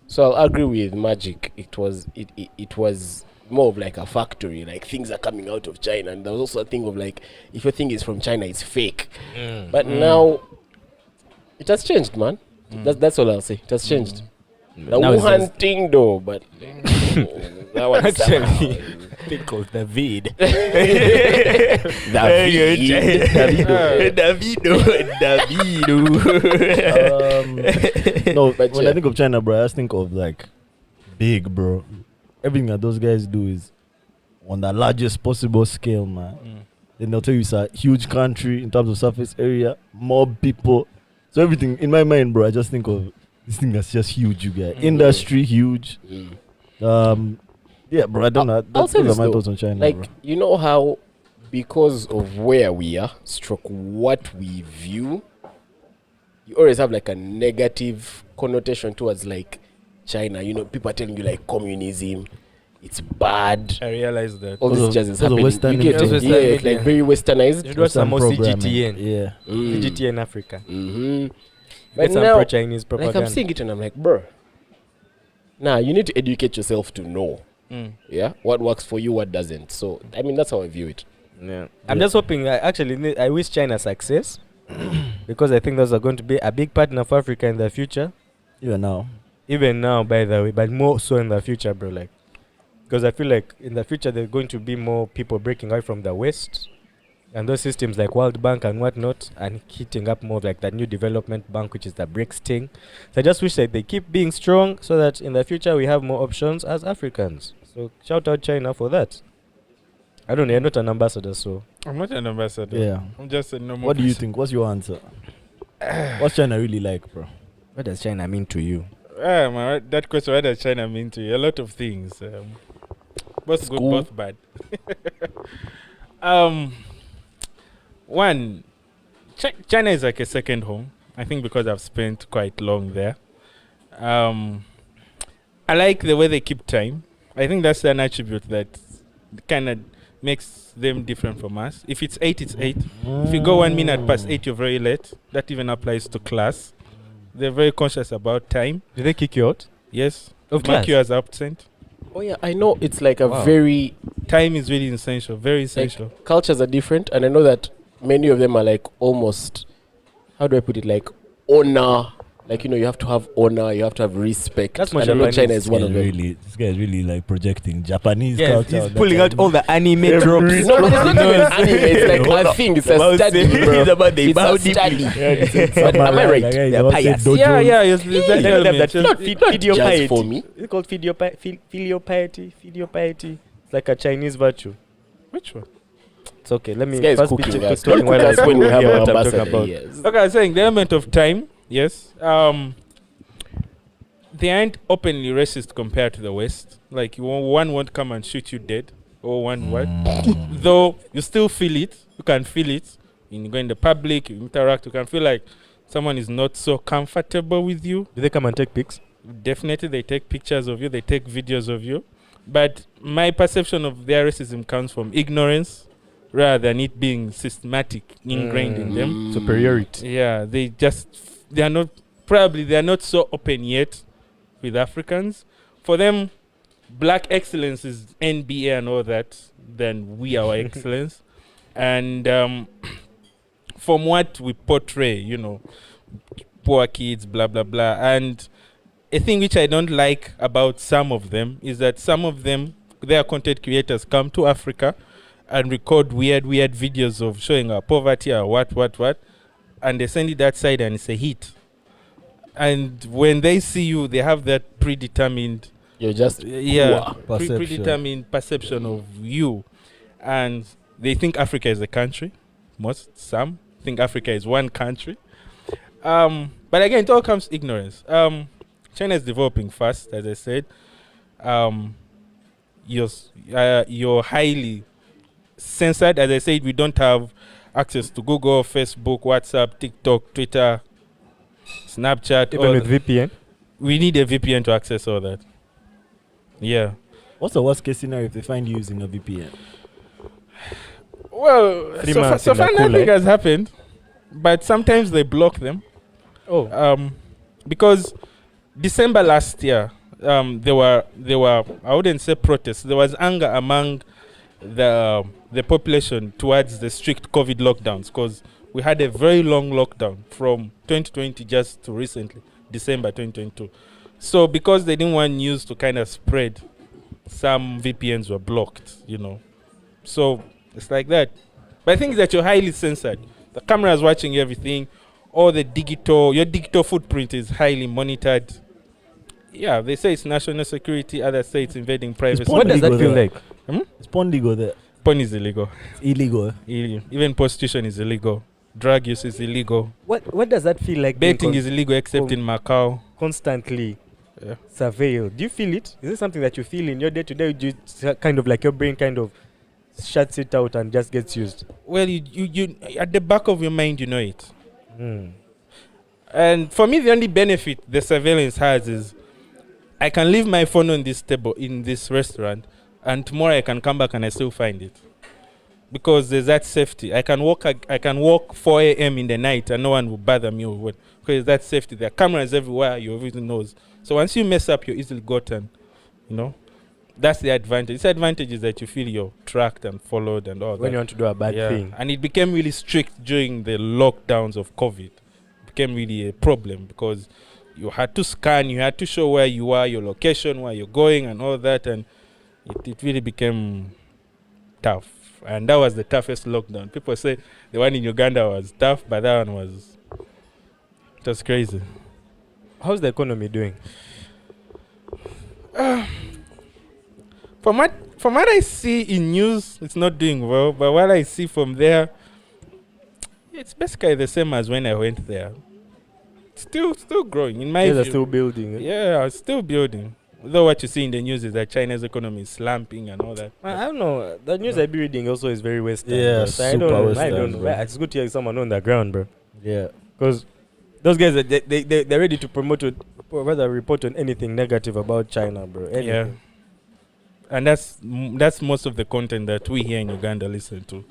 So I'll agree with Magic. It was more of like a factory. Like things are coming out of China, and there was also a thing of like if your thing is from China, it's fake. But now it has changed, man. That's all I'll say. It has changed. The Now it's Wuhan just- thing, though, but that one Actually, think of David. No, But when yeah. I think of China, bro, I just think of like big, bro. Everything that those guys do is on the largest possible scale, man. Then they'll tell you it's a huge country in terms of surface area, more people. So everything in my mind, bro, I just think of this thing that's just huge, you guys. Industry huge. Yeah, bro, I don't know. I'll say Those this are my though. thoughts on China, Like, bro. you know how because of where we are, stroke what we view, you always have like a negative connotation towards like China. You know, people are telling you like communism, it's bad. I realized that. All Because this jazz is because of happening. Western You get media. it? Western Yeah, it's media. like very westernized. You do some more programming. CGTN. Yeah. Mm. CGTN Africa. Mm-hmm. Get But some now, pro-Chinese propaganda. like I'm seeing it and I'm like, bro, Nah, you need to educate yourself to know. Mm. Yeah, what works for you, what doesn't. So, I mean, that's how I view it. Yeah. I'm just hoping. I wish China success because I think those are going to be a big partner for Africa in the future. Even now, by the way, but more so in the future, bro. Like, because I feel like in the future there's going to be more people breaking out from the West, and those systems like World Bank and whatnot, and hitting up more like that new development bank, which is the BRICS thing. So I just wish that they keep being strong, so that in the future we have more options as Africans. So shout out China for that. I don't know. You're not an ambassador, so I'm not an ambassador. Yeah. I'm just a normal. What do you person. think? What's your answer? What's China really like, bro? what does China mean to you? That question, what does China mean to you? A lot of things. Both good, both bad. One, China is like a second home. I think because I've spent quite long there. I like the way they keep time. I think that's an attribute that kind of makes them different from us. If it's 8, it's 8. If you go 1 minute past 8, you're very late. That even applies to class. They're very conscious about time. Did they kick you out? Yes. Of Mark class? you as absent. Oh yeah, I know it's like a Wow. very Time is really essential, very essential. cultures are different, and I know that many of them are like almost, how do I put it, like honor. Like, you know, you have to have honor, you have to have respect. That's and I much know Japanese. China is one of them. This guy is really like projecting Japanese Yes, culture. he's pulling out all the anime tropes. No, it's not even anime. It's like a thing. It's a study, bro. It's about the It's a body. study. But am I right? They're pious. Yeah, yes, there's that They don't have element. that Not feed your just piety. for me. Is it called feed your filial piety? Feed your piety. It's like a Chinese virtue. Which one? It's okay. Let me This guy is first be cooking talking us. Don't cook while I us when we have hear an what I'm talking ambassador. about. Yes. Okay, I was saying the element of time, yes. They aren't openly racist compared to the West. Like, one won't come and shoot you dead, or one what. Though you still feel it, you can feel it. You go in the public, you interact, you can feel like someone is not so comfortable with you. Do they come and take pics? Definitely, they take pictures of you, they take videos of you. But my perception of their racism comes from ignorance rather than it being systematic, ingrained in them. Superiority. Yeah, they are not so open yet with Africans. For them, black excellence is NBA and all that, then we are our excellence. And from what we portray, you know, poor kids, blah, blah, blah. And a thing which I don't like about some of them is that some of them, their content creators, come to Africa and record weird videos of showing our poverty or what, and they send it that side and it's a hit. And when they see you, they have that predetermined, You're just Perception. predetermined perception of you, and they think Africa is a country. Some think Africa is one country. But again, it all comes to ignorance. China is developing fast, as I said. You're highly censored. As I said, we don't have access to Google, Facebook, WhatsApp, TikTok, Twitter, Snapchat. Even with VPN? We need a VPN to access all that. Yeah. What's the worst case scenario if they find you using a VPN? Well, 3 so months so in the far cooler. nothing has happened, but sometimes they block them. Oh. Because December last year, there were I wouldn't say protests. There was anger among the population towards the strict COVID lockdowns, because we had a very long lockdown from 2020 just to recently, December 2022. So because they didn't want news to kind of spread, some VPNs were blocked, you know. So it's like that. But I think that you're highly censored. The camera is watching everything. All the your digital footprint is highly monitored. Yeah, they say it's national security. Others say it's invading privacy. What does that Illegal feel there. like? Is porn legal there? Porn is illegal. It's illegal. Even prostitution is illegal. Drug use is illegal. What does that feel like? being Baiting is illegal except in Macau. constantly Yeah. surveilled. Do you feel it? Is it something that you feel in your day to day? Do you kind of like your brain kind of shuts it out and just gets used? Well, you at the back of your mind, you know it. Hmm. And for me, the only benefit the surveillance has is I can leave my phone on this table in this restaurant, and tomorrow I can come back and I still find it, because there's that safety. I can walk 4 a.m. in the night and no one will bother me because that's safety. There are cameras everywhere. Your everything knows. So once you mess up, you're easily gotten. You know, that's the advantage. The advantage is that you feel you're tracked and followed and all When you that. want to do a bad thing. And it became really strict during the lockdowns of COVID. It became really a problem because you had to scan, you had to show where you are, your location, where you're going, and all that, and it really became tough. And that was the toughest lockdown. People say the one in Uganda was tough, but that one was crazy. How's the economy doing? From what I see in news, it's not doing well. But what I see from there, it's basically the same as when I went there. Still growing in my They're view. still building. Yeah, still building. Though what you see in the news is that China's economy is slumping and all that. I don't know. The news I be reading also is very Western. Yeah, bro. So I super don't know. I Western, don't know. bro. It's good to hear someone on the ground, bro. Yeah. Because those guys, they're ready to report on anything negative about China, bro. Anything. Yeah. And that's most of the content that we here in Uganda listen to.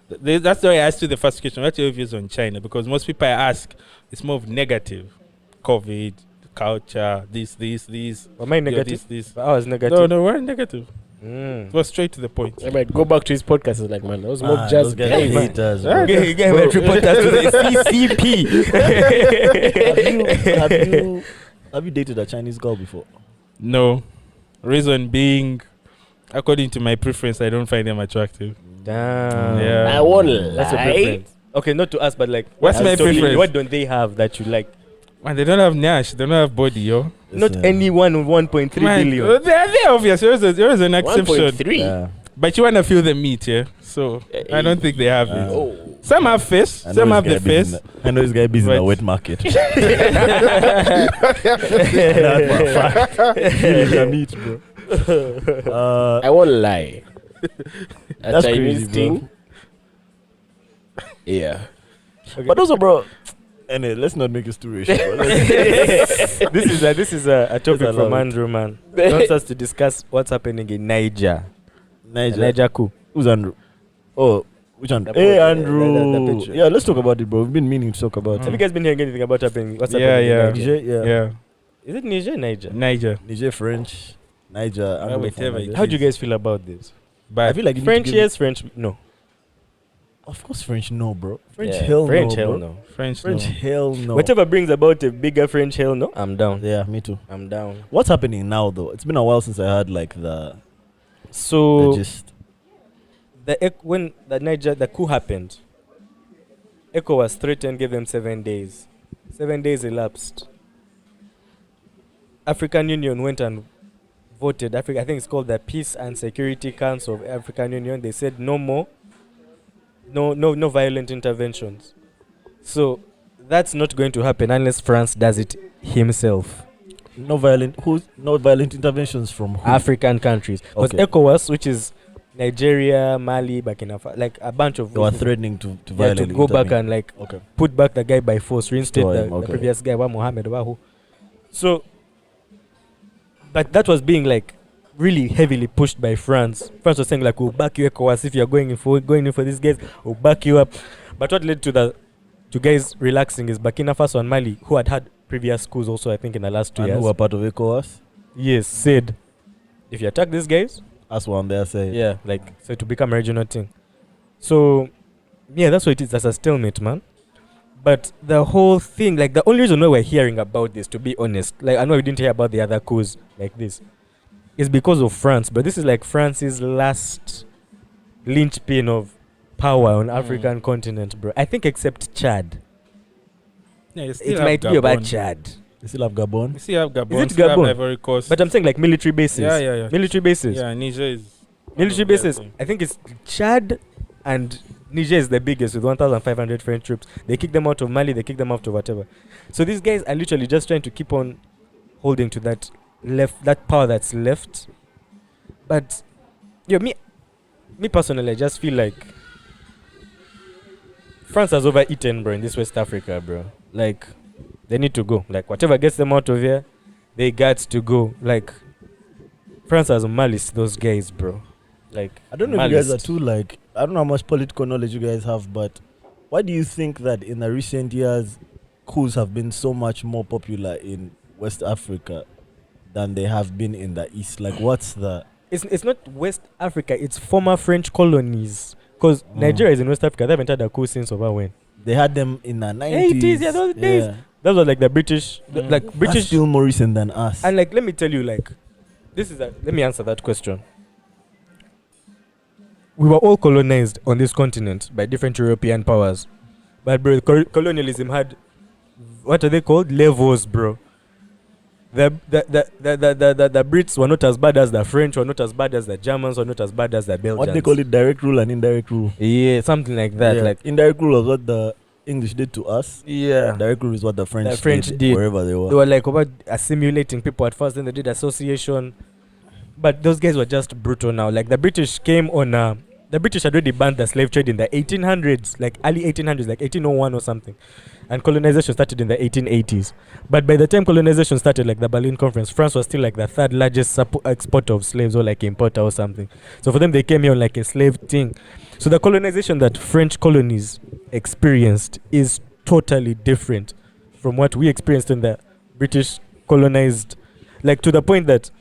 That's why I asked you the first question. What's your views on China? Because most people I ask, it's more of negative. COVID, culture, this. Am I negative? This. I was negative. No, we're negative. Mm. It was straight to the point. I might go back to his podcast. It's like, man, those Those MobJazz guys guys. hate us, bro. Okay, again, we report us to the CCP. Have you dated a Chinese girl before? No. Reason being, according to my preference, I don't find them attractive. Damn. Yeah. I won't That's your lie. preference. Okay, not to us, but like, What's my totally- preference? What don't they have that you like? Man, they don't have Nash. They don't have body, yo. Not Listen, anyone with 1.3 Man, billion. they're obvious. There is an exception. 1.3. Yeah. But you want to feel the meat, yeah? So I don't think they have it. Oh. Some have face. I know Some this have guy the busy in face. the- I know this guy busy in a But- wet market. That for a fact. Feeling the meat, bro. I won't lie. A That's Chinese crazy, bro. thing. Yeah. But also, bro. Anyway, let's not make it too racial. Bro. This is a topic Let's from allow it. Andrew, man. He wants us to discuss what's happening in Niger. Niger coup. Who's Andrew? Oh, which Andrew? The Hey, boy, Andrew. the picture. Yeah, let's talk about it, bro. We've been meaning to talk about Have you it. guys been hearing anything about what's happening Yeah, in yeah. Niger? Niger, yeah. Yeah. Is it Niger, Niger? Niger. Niger, French, Niger. Andrew whichever from it Niger. How do you guys feel about this? But I feel like you need to French give- yes, French no. Of course, French no, bro. French Yeah, hell French no, hell bro. no. French, French no. hell no. Whatever brings about a bigger French hell no, I'm down. Yeah, me too. I'm down. What's happening now, though? It's been a while since I had like the So gist. when the coup happened, ECO was threatened, gave them 7 days. 7 days elapsed. African Union went and voted. I think it's called the Peace and Security Council of African Union. They said no more, no violent interventions. So that's not going to happen unless France does it himself. No violent interventions from who? African countries, because Okay. ECOWAS, which is Nigeria, Mali, Burkina Faso, like a bunch of They were threatening to to violently go back intervene. and like Okay. put back the guy by force, reinstate Destroy the, him, the okay. previous guy, Mohammed Wahu. So, but that was being like really heavily pushed by France. France was saying like, we'll back you, ECOWAS, if you're going in for these guys, we'll back you up. But what led to guys relaxing is Burkina Faso and Mali, who had previous coups also, I think, in the last 2 And years. who were part of ECOWAS? Yes, said, if you attack these guys, That's one there say. yeah, like, so to become a regional thing. So, yeah, that's what it is. That's a stalemate, man. But the whole thing, like, the only reason why we're hearing about this, to be honest, like, I know we didn't hear about the other coups like this, is because of France. But this is like France's last linchpin of power on African continent, bro. I think except Chad. Yeah, you still It have might be about Gabon. Chad. You still have Gabon? You still have Gabon. Is it still have Gabon? Ivory Coast. But I'm saying like military bases. yeah. Military bases. Yeah, Niger is Military bases. I think it's Chad and Niger is the biggest with 1,500 French troops. They kick them out of Mali, they kick them out of whatever. So these guys are literally just trying to keep on holding to that power that's left. But me personally, I just feel like France has overeaten, bro, in this West Africa, bro. Like, they need to go. Like, whatever gets them out of here, they got to go. Like, France has malice those guys, bro. Like, I don't know if you guys are malice. too like, I don't know how much political knowledge you guys have, but why do you think that in the recent years coups have been so much more popular in West Africa than they have been in the East? Like, what's the... It's not West Africa, it's former French colonies. Because Nigeria is in West Africa. They haven't had a coup since over when? They had them in the 90s. 80s, yeah, those days. That was like the British, like British. That's still more recent than us. And like, let me tell you, like, let me answer that question. We were all colonized on this continent by different European powers. But bro, colonialism had, what are they called? Levels, bro. The Brits were not as bad as the French, were not as bad as the Germans, were not as bad as the Belgians. What they call it, direct rule and indirect rule. Yeah, something like that. Yeah. Like indirect rule was what the English did to us. Yeah. Direct rule is what the French did wherever they were. They were like about assimilating people at first, then they did association. But those guys were just brutal now. Like the British came on the British had already banned the slave trade in the 1800s, like early 1800s, like 1801 or something. And colonization started in the 1880s. But by the time colonization started, like the Berlin Conference, France was still like the third largest exporter of slaves or like importer or something. So for them, they came here on like a slave thing. So the colonization that French colonies experienced is totally different from what we experienced in the British colonized. Like to the point that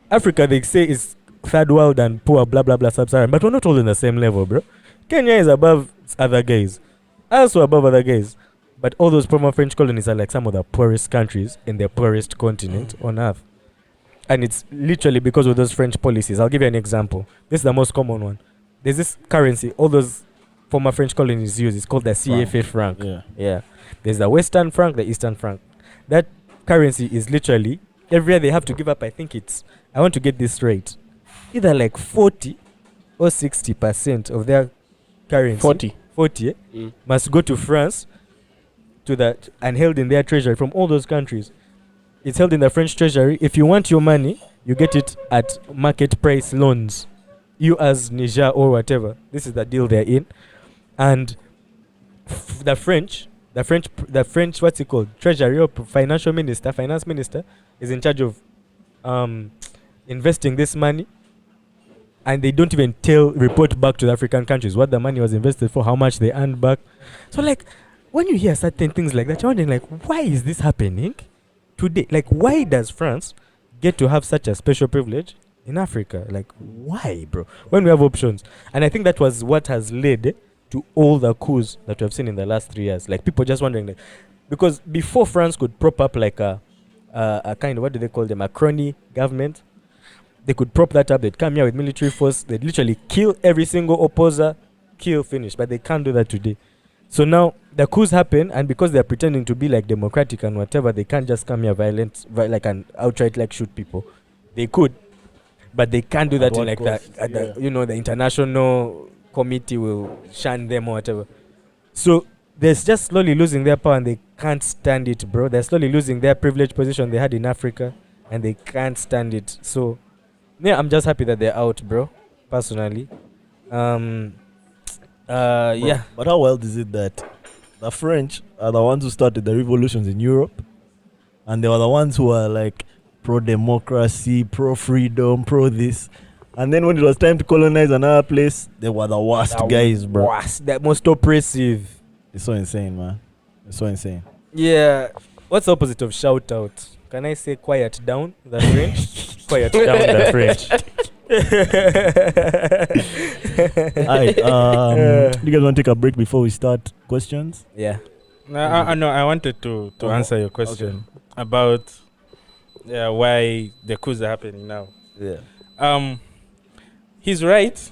Africa, they say, is third world and poor, blah, blah, blah, sub-Saharan. But we're not all in the same level, bro. Kenya is above other guys. Us were above other guys. But all those former French colonies are like some of the poorest countries in the poorest continent on earth. And it's literally because of those French policies. I'll give you an example. This is the most common one. There's this currency all those former French colonies use. It's called the CFA franc. Yeah. There's the Western franc, the Eastern franc. That currency is literally, every year they have to give up, I think it's, I want to get this right, either like 40 or 60% of their currency. 40 must go to France to that and held in their treasury from all those countries. It's held in the French treasury. If you want your money, you get it at market price loans. You as Niger or whatever. This is the deal they're in. And the French, what's it called? Treasury or finance minister is in charge of investing this money. And they don't even report back to the African countries what the money was invested for, how much they earned back. So like, when you hear certain things like that, you're wondering like, why is this happening today? Like, why does France get to have such a special privilege in Africa? Like, why, bro? When we have options. And I think that was what has led to all the coups that we have seen in the last 3 years. Like, people just wondering, like, because before France could prop up like a kind of, what do they call them, a crony government, they could prop that up. They'd come here with military force. They'd literally kill every single opposer, finish. But they can't do that today. So now the coups happen, and because they're pretending to be like democratic and whatever, they can't just come here like and outright like shoot people. They could, but they can't do that in like that. The international committee will shun them or whatever. So they're just slowly losing their power, and they can't stand it, bro. They're slowly losing their privileged position they had in Africa, and they can't stand it. So yeah, I'm just happy that they're out, bro. Personally, yeah. But how wild is it that the French are the ones who started the revolutions in Europe, and they were the ones who were like pro-democracy, pro-freedom, pro-this, and then when it was time to colonize another place, they were the worst guys, bro. Worst, the most oppressive. It's so insane, man. It's so insane. Yeah. What's the opposite of shout out? Can I say quiet down the French? Quiet down the French. Alright, you guys want to take a break before we start questions? Yeah. No, I wanted to answer your question about why the coups are happening now. Yeah. He's right,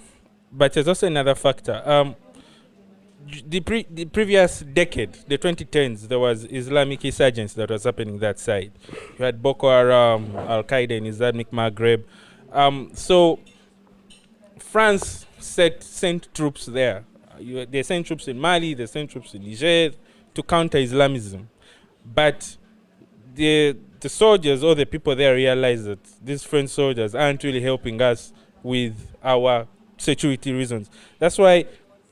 but there's also another factor. The previous decade, the 2010s, there was Islamic insurgence that was happening that side. You had Boko Haram, Al Qaeda in Islamic Maghreb. So France sent troops there. They sent troops in Mali, they sent troops in Niger to counter Islamism. But the soldiers or the people there realized that these French soldiers aren't really helping us with our security reasons. That's why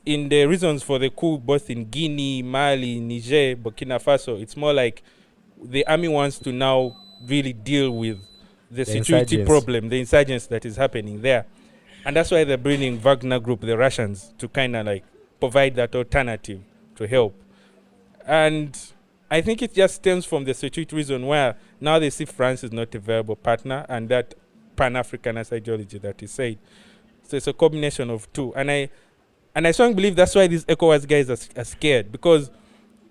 in the reasons for the coup, both in Guinea, Mali, Niger, Burkina Faso, it's more like the army wants to now really deal with the security problem, the insurgents that is happening there. And that's why they're bringing Wagner Group, the Russians, to kind of like provide that alternative to help. And I think it just stems from the strategic reason where now they see France is not a viable partner, and that Pan-Africanist ideology that he said. So it's a combination of two. And I strongly believe that's why these ECOWAS guys are scared, because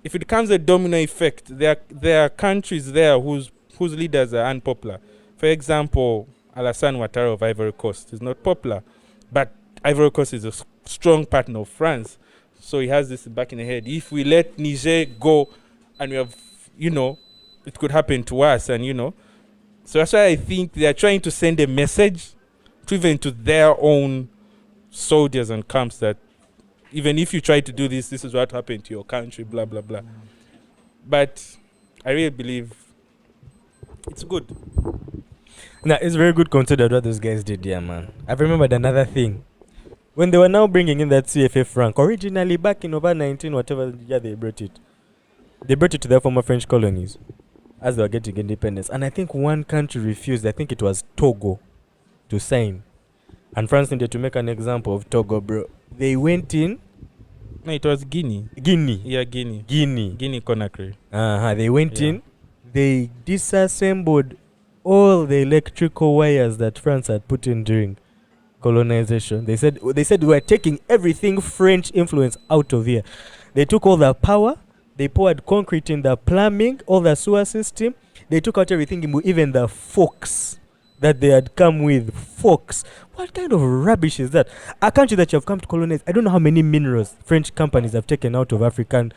if it becomes a domino effect, there are countries there whose leaders are unpopular. For example, Alassane Ouattara of Ivory Coast is not popular, but Ivory Coast is a strong partner of France. So he has this back in the head. If we let Niger go, and we have, it could happen to us, and so that's why I think they are trying to send a message to their own soldiers and camps that even if you try to do this is what happened to your country, blah, blah, blah. But I really believe it's good. Now, it's very good considered what those guys did, yeah, man. I've remembered another thing. When they were now bringing in that CFA franc, originally back in over 19, whatever year they brought it to their former French colonies as they were getting independence. And I think one country refused, I think it was Togo, to sign. And France needed to make an example of Togo, bro. They went in. No, it was Guinea. Yeah, Guinea. Conakry. They went in. They disassembled all the electrical wires that France had put in during colonization. They said we are taking everything French influence out of here. They took all the power. They poured concrete in the plumbing, all the sewer system. They took out everything, even the forks that they had come with. Forks. What kind of rubbish is that? A country that you have come to colonize, I don't know how many minerals French companies have taken out of African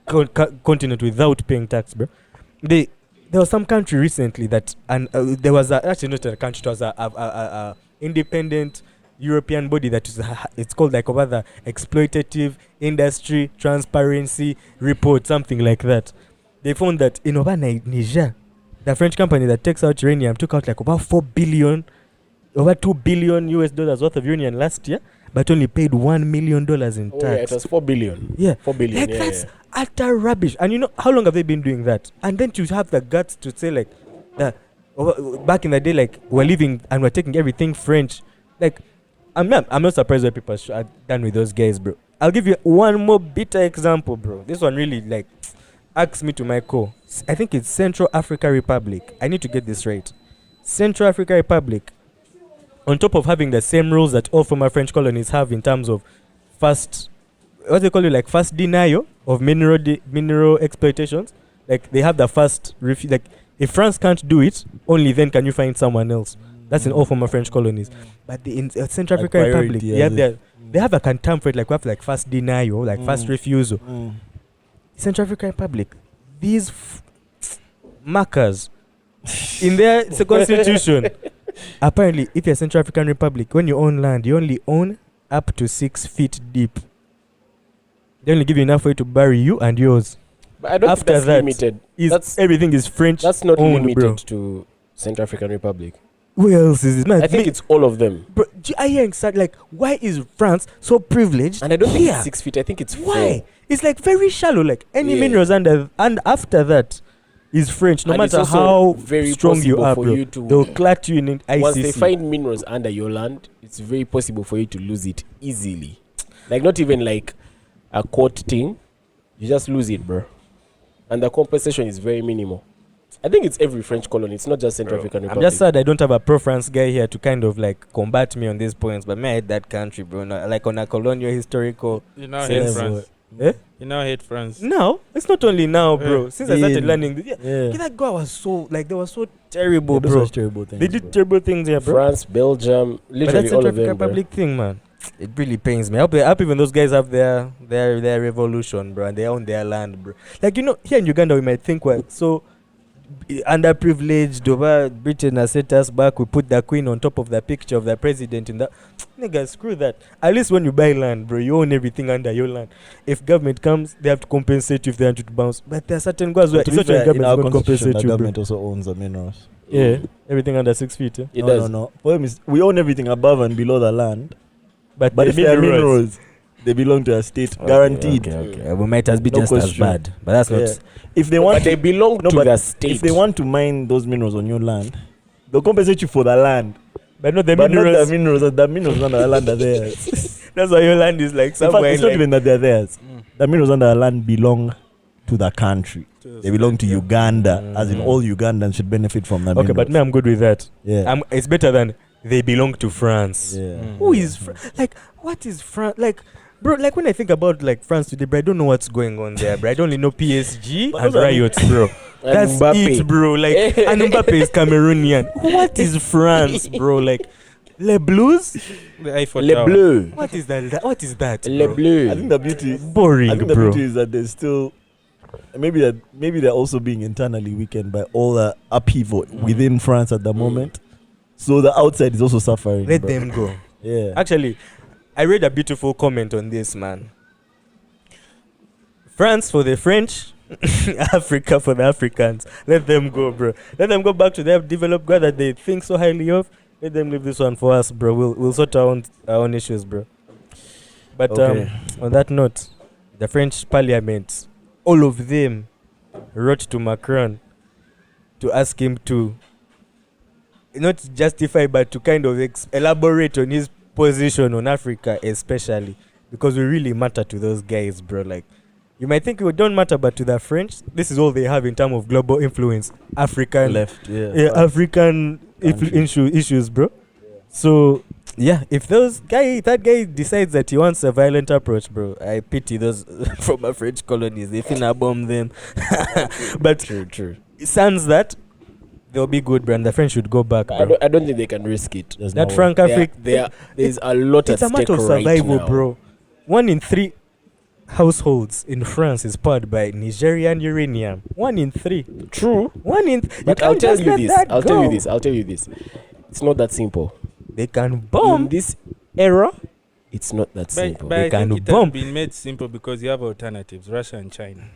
continent without paying tax, bro. There was some country recently that, and there was actually not a country, it was a independent European body that is it's called like over the exploitative industry transparency report, something like that. They found that in over Niger, the French company that takes out uranium took out like about $4 billion, over $2 billion US dollars worth of uranium last year, but only paid $1 million in tax. Yeah, it was 4 billion. Yeah, 4 billion. Like that's utter rubbish. And how long have they been doing that? And then to have the guts to say like that back in the day, like we're living and we're taking everything French. Like I'm not surprised why people are done with those guys, bro. I'll give you one more bitter example, bro. This one really like asks me to my core. I think it's Central Africa Republic. I need to get this right. Central Africa Republic, on top of having the same rules that all former French colonies have in terms of fast denial of mineral exploitations. Like they have the fast like if France can't do it, only then can you find someone else. That's in all former French colonies. But in Central Africa Republic, they have a term for it, like we have like fast denial, like fast refusal. Central African Republic, these markers in their constitution, apparently, if you're Central African Republic, when you own land, you only own up to 6 feet deep. They only give you enough for you to bury you and yours. But I don't After think that's that, limited. Everything is French. That's not owned, limited bro. to Central African Republic. Where else is it? Man, I think it's all of them. Bro, I hear exactly like why is France so privileged? And I don't think here? it's 6 feet. I think it's 4. Why? It's like very shallow. Like any minerals under, and after that is French. No And it's matter also how very strong you possible are, for bro, you to- they'll clutch you in ICC. Once they find minerals under your land, it's very possible for you to lose it easily. Like not even like a court thing. You just lose it, bro. And the compensation is very minimal. I think it's every French colony. It's not just Central African Republic. I'm just sad I don't have a pro-France guy here to kind of like combat me on these points. But man, I hate that country, bro. Like on a colonial historical. You now sense. hate France. Eh? You now hate France. No, it's not only now, bro. Since I started learning this, Yeah. that guy was so like they were so terrible, Those bro. are terrible things, They did bro. terrible things here, bro. France, Belgium, But literally that all Central of them, African bro. Republic thing, man, it really pains me. I hope even those guys have their revolution, bro, and they own their land, bro. Like here in Uganda, we might think we're so underprivileged. Over Britain has set us back. We put the Queen on top of the picture of the president in that. Nigga, screw that. At least when you buy land, bro, you own everything under your land. If government comes, they have to compensate you if they want you to bounce. But there are certain guys where To it's be not fair, your in government our going to constitution, compensate the you, bro. government also owns the minerals. Yeah, everything under 6 feet. Yeah? It no, does. no. For them, we own everything above and below the land. But But if they are minerals, they belong to a state, guaranteed. Okay. We might be No just as question. bad, but that's not. Yeah. If they But want, they belong no, to but the state. if they want to mine those minerals on your land, they'll compensate you for the land, But not the but minerals. not the minerals. The minerals on the land are theirs. That's why your land is like In somewhere. fact, it's in not like, even that they're theirs. The minerals on the land belong to the country. They belong to Uganda, as in all Ugandans should benefit from that. Okay, but me, I'm good with that. Yeah. It's better than they belong to France. Yeah. Who is like? What is France? Like, bro, like when I think about like France today, bro, I don't know what's going on there, bro. I only know PSG and riots, bro. That's Mbappe. it, bro. Like, and Mbappe is Cameroonian. What is France, bro? Like, Les Blues? The Eiffel Le Tower. Bleu. What is that? What is that, Le bro? Bleu. I think the beauty, Boring, I think the bro. beauty is that there's still maybe they're also being internally weakened by all the upheaval within France at the moment. So the outside is also suffering. Let bro. them go. Yeah. Actually, I read a beautiful comment on this, man. France for the French, Africa for the Africans. Let them go, bro. Let them go back to their developed God that they think so highly of. Let them leave this one for us, bro. We'll sort our own issues, bro. But Okay. on that note, the French Parliament, all of them wrote to Macron to ask him to not justify, but to kind of elaborate on his position on Africa, especially because we really matter to those guys, bro. Like, you might think we don't matter, but to the French, this is all they have in terms of global influence. African Left. Yeah. African issues, bro. So yeah, if that guy decides that he wants a violent approach, bro, I pity those former French colonies. They finna bomb them. But True. it sounds that they'll be good, bro, and the French should go back, bro. I don't think they can risk it. There's That no Frank Africa, There's a lot at it's a stake matter of right survival, now. bro. 1 in 3 households in France is powered by Nigerian uranium. 1 in 3. True. 1 in. But I'll tell you this. I'll tell you this. It's not that simple. They can In bomb. this era, it's not that But, simple. but They I can think it bomb. has been made simple because you have alternatives, Russia and China.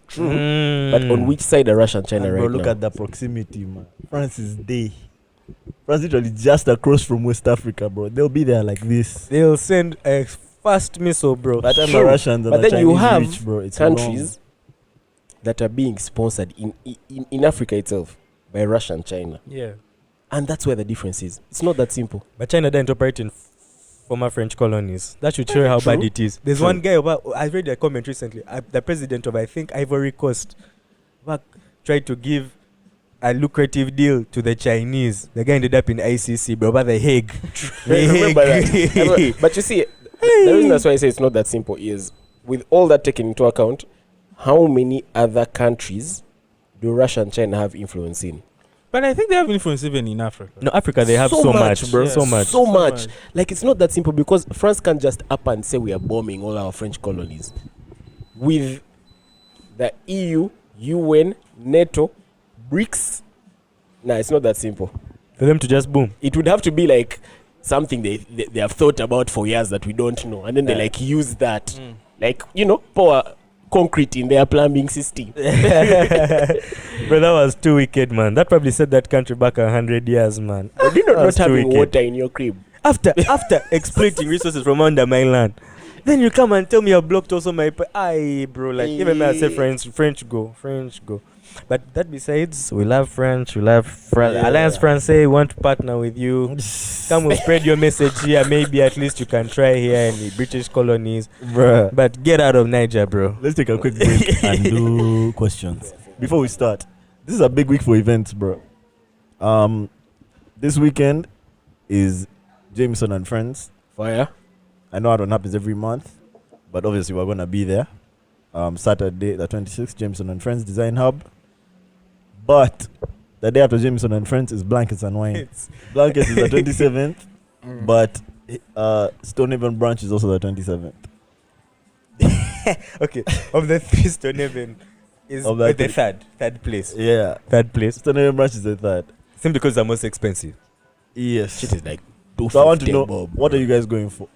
True. Mm. But on which side are Russia and China And right bro, look now? at the proximity, man. France is there. France literally just across from West Africa, bro. They'll be there like this. They'll send a fast missile, bro. By the time the True. Russians and But the then you Chinese have reach, bro, it's countries that are being sponsored in Africa itself by Russia and China. Yeah. And that's where the difference is. It's not that simple. But China didn't operate in former French colonies. That should show you how True. bad it is. There's True. one guy I read a comment recently. The president of, I think, Ivory Coast tried to give a lucrative deal to the Chinese. The guy ended up in ICC, bro, by The Hague. The Remember Hague. that. But you see, the reason that's why I say it's not that simple is, with all that taken into account, how many other countries do Russia and China have influence in? But I think they have influence even in Africa. No, Africa, they have so much, bro. Yeah. So much. So much. Like, it's not that simple, because France can't just up and say we are bombing all our French colonies. With the EU, UN, NATO, BRICS, it's not that simple. For them to just boom. It would have to be like something they have thought about for years that we don't know, and then they like use that, like, pour concrete in their plumbing system. Bro, that was too wicked, man. That probably set that country back 100 years, man. You did That not was too having wicked. water in your crib. After exploiting resources from under my land, then you come and tell me you blocked also my aye, bro. Like, even me, I say French go. But that besides, we love French, we love Alliance Française, want to partner with you. Come and spread your message here. Maybe at least you can try here in the British colonies, Bro, but get out of Niger, bro. let's take a quick break and do questions. Before we start, this is a big week for events, bro. This weekend is Jameson and Friends. Fire. I know it don't happen every month, but obviously we're going to be there. Saturday, the 26th, Jameson and Friends Design Hub. But the day after Jameson and Friends is Blankets and Wine. Blankets is the 27th, but Stonehaven branch is also the 27th. Okay, of the 3, Stonehaven is Of the the third place. Yeah. Third place. Stonehaven branch is the third. Simply because they're most expensive. Yes. Shit is like 250. So I want to know, bob. what are you guys going for?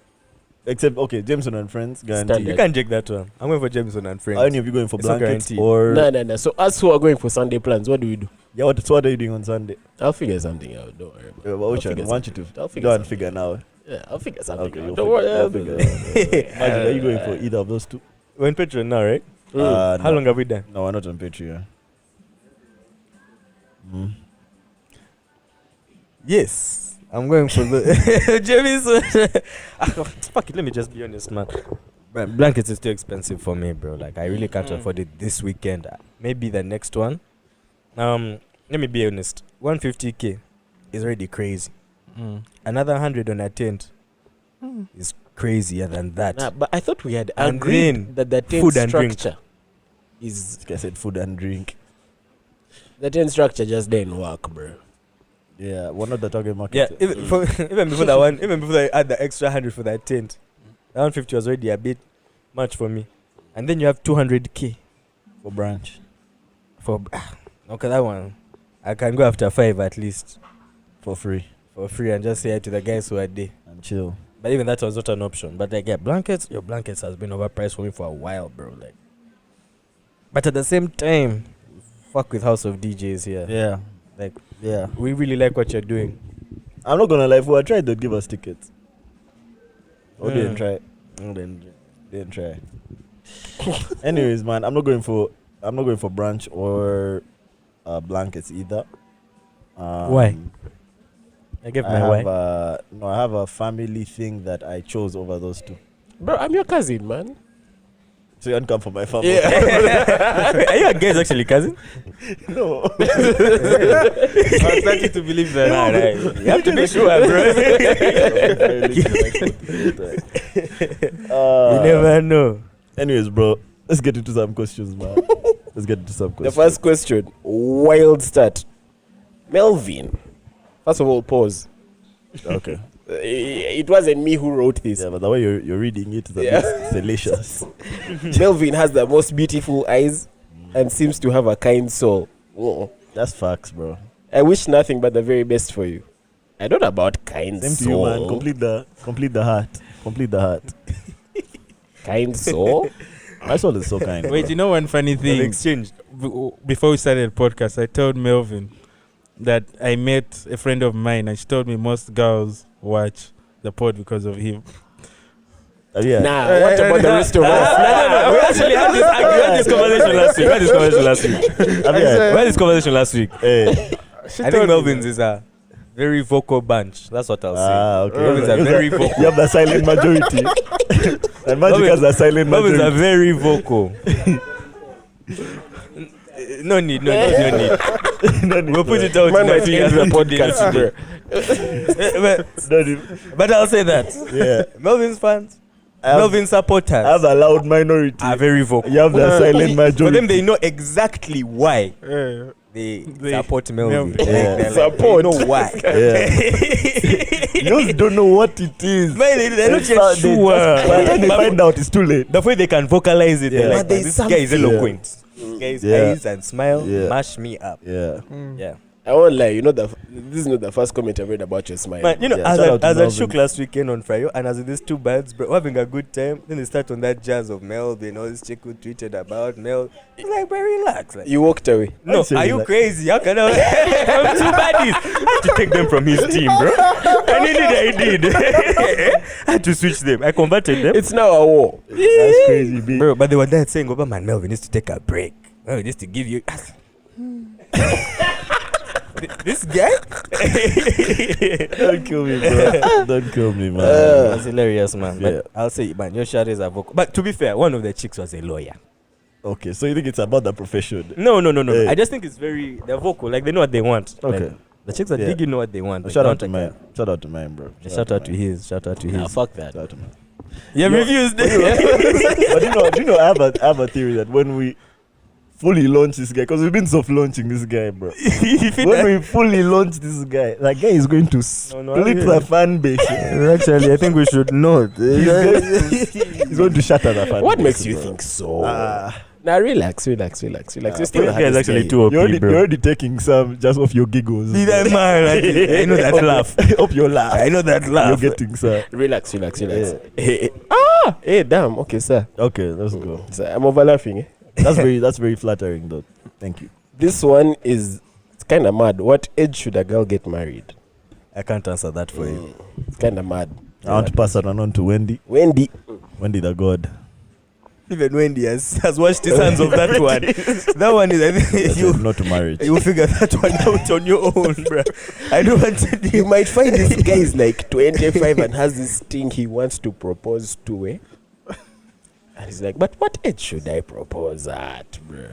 Except, okay, Jameson and Friends, guaranteed. Standard. You can't check that one. I'm going for Jameson and Friends. Are any of you going for It's not Blankets guaranteed. or... No. So us who are going for Sunday plans, what do we do? Yeah, what are you doing on Sunday? I'll figure something out. Don't worry. Which I'll one? I figure want you something to out. I'll figure go and something figure now. Yeah, I'll figure something Okay, out. you'll Don't figure- worry. you'll figure it out. Imagine, are you going for either of those two? We're in Patreon now, right? How How long have we done? No, we're not on Patreon. Yes. I'm going for the Jameson. Fuck it, let me just be honest, man. But blankets is too expensive for me, bro. Like I really can't afford it this weekend. Maybe the next one. Let me be honest. 150k is already crazy. Another 100 on a tent is crazier than that. Nah, but I thought we had And agreed then that the tent food and drink. structure is Like I said, food and drink. the tent structure just didn't work, bro. Yeah, we're not the target market. Yeah, even before that one, even before I add the extra 100 for that tent, that 150 was already a bit much for me. And then you have 200k For branch. for okay, that one I can go after 5 at least For free. for free and just say hi to the guys who are there. And chill. But even that was not an option. But like, yeah, your blankets has been overpriced for me for a while, bro. Like, but at the same time, fuck with House of DJs here. Yeah. Like, Yeah. we really like what you're doing. I'm not gonna lie, if we tried, they'd give us tickets. Or didn't Mm. try. No, didn't try. Anyways, man, I'm not going for branch or blankets either. Why? I gave I my have why. I have a family thing that I chose over those two. Bro, I'm your cousin, man. So you don't come for my family. Are you guys actually cousin? No. I was starting to believe that. Nah, you have to be sure, bro. You never know. Anyways, bro, let's get into some questions, man. Let's get into some The questions. first question, wild start. Melvin. First of all, pause. Okay. It wasn't me who wrote this. Yeah, but the way you're reading it is a Yeah. bit salacious. Melvin has the most beautiful eyes and seems to have a kind soul. Oh. That's facts, bro. I wish nothing but the very best for you. I don't know about kind Same to you, man. soul. Complete the heart. Complete the heart. Kind soul? My soul is so kind. Wait, bro. you know one funny They've thing? exchanged. Before we started the podcast, I told Melvin that I met a friend of mine and she told me most girls watch the pod because of him. Yeah. Nah, what about the rest of us? We actually had this conversation last week. We had this conversation last week. Hey. I think Melvin's is a very vocal bunch. That's what I'll say. Okay. Melvin's are very vocal. You have the silent majority. And Magic has a silent Melvin's are majority. very vocal. No need. We'll put it out Man in the might end the podcast, bro. But I'll say that. Yeah. Melvin's fans, I have- Melvin supporters I have a loud minority. are very vocal. You have the silent For majority. them, they know exactly why they support Melvin. Yeah. They're like, Support. They know why. Yeah. You just don't know what it is. Man, they're not They yet just- sure. By the time they find out, it's too late. The way they can vocalize it, Yeah. they're like, But there's this guy is something. eloquent. This guy's Yeah. eyes and smile Yeah. mash me up. Yeah. Yeah. I won't lie, this is not the first comment I read about your smile. Man, you know, Yeah, as shout I out to shook Melvin. last weekend on Friday, and as these two bands, bro, we're having a good time. Then they start on that jazz of Melvin, all this chick who tweeted about Mel. It's like, bro, relax. Like, You walked away. no, say are you relax. crazy? How can I from two baddies? I had to take them from his team, bro. And I did. I had to switch them. I converted them. It's now a war. That's crazy, B. Bro, but they were there saying, oh, man, Melvin needs to take a break. Melvin needs to give you. This guy? Don't kill me, bro. Don't kill me, man. That's hilarious, man. Yeah. But I'll say, man, your shadows are vocal. But to be fair, one of the chicks was a lawyer. Okay, so you think it's about the profession? No. Hey. I just think it's they're vocal. Like, they know what they want. Okay. Like, the chicks that Yeah. digging know what they want. Like, Shout they out to want mine. Shout out to mine, bro. Shout out to his. Shout out to Nah, his. fuck that. Shout out to mine. You have Yo- refused. But do you know, I have a theory that when we fully launch this guy, because we've been soft launching this guy, bro. When we fully launch this guy, that guy is going to split the fan base. Actually, I think we should not. He's going to shatter the fan What base, makes you bro. think so? Ah. Now relax. You still the This hardest guy is actually guy. too OP, You're bro. already taking some just off your giggles. See that man? I know that laugh. Up your laugh. I know that laugh. You're getting, sir. Relax. Yeah. Hey, damn. Okay, sir. Okay, let's go. Sir, I'm over laughing. Eh? That's very flattering, though. Thank you. This one is kind of mad. What age should a girl get married? I can't answer that for you. It's kind of mad. I want to pass that one on to Wendy. Wendy. Wendy the God. Even Wendy has washed his hands of that one. That one is, I think, You not to marriage. you figure that one out on your own, bro. I don't want to. You might find this guy is like 25 and has this thing he wants to propose to. And he's like, but what age should I propose at, bro?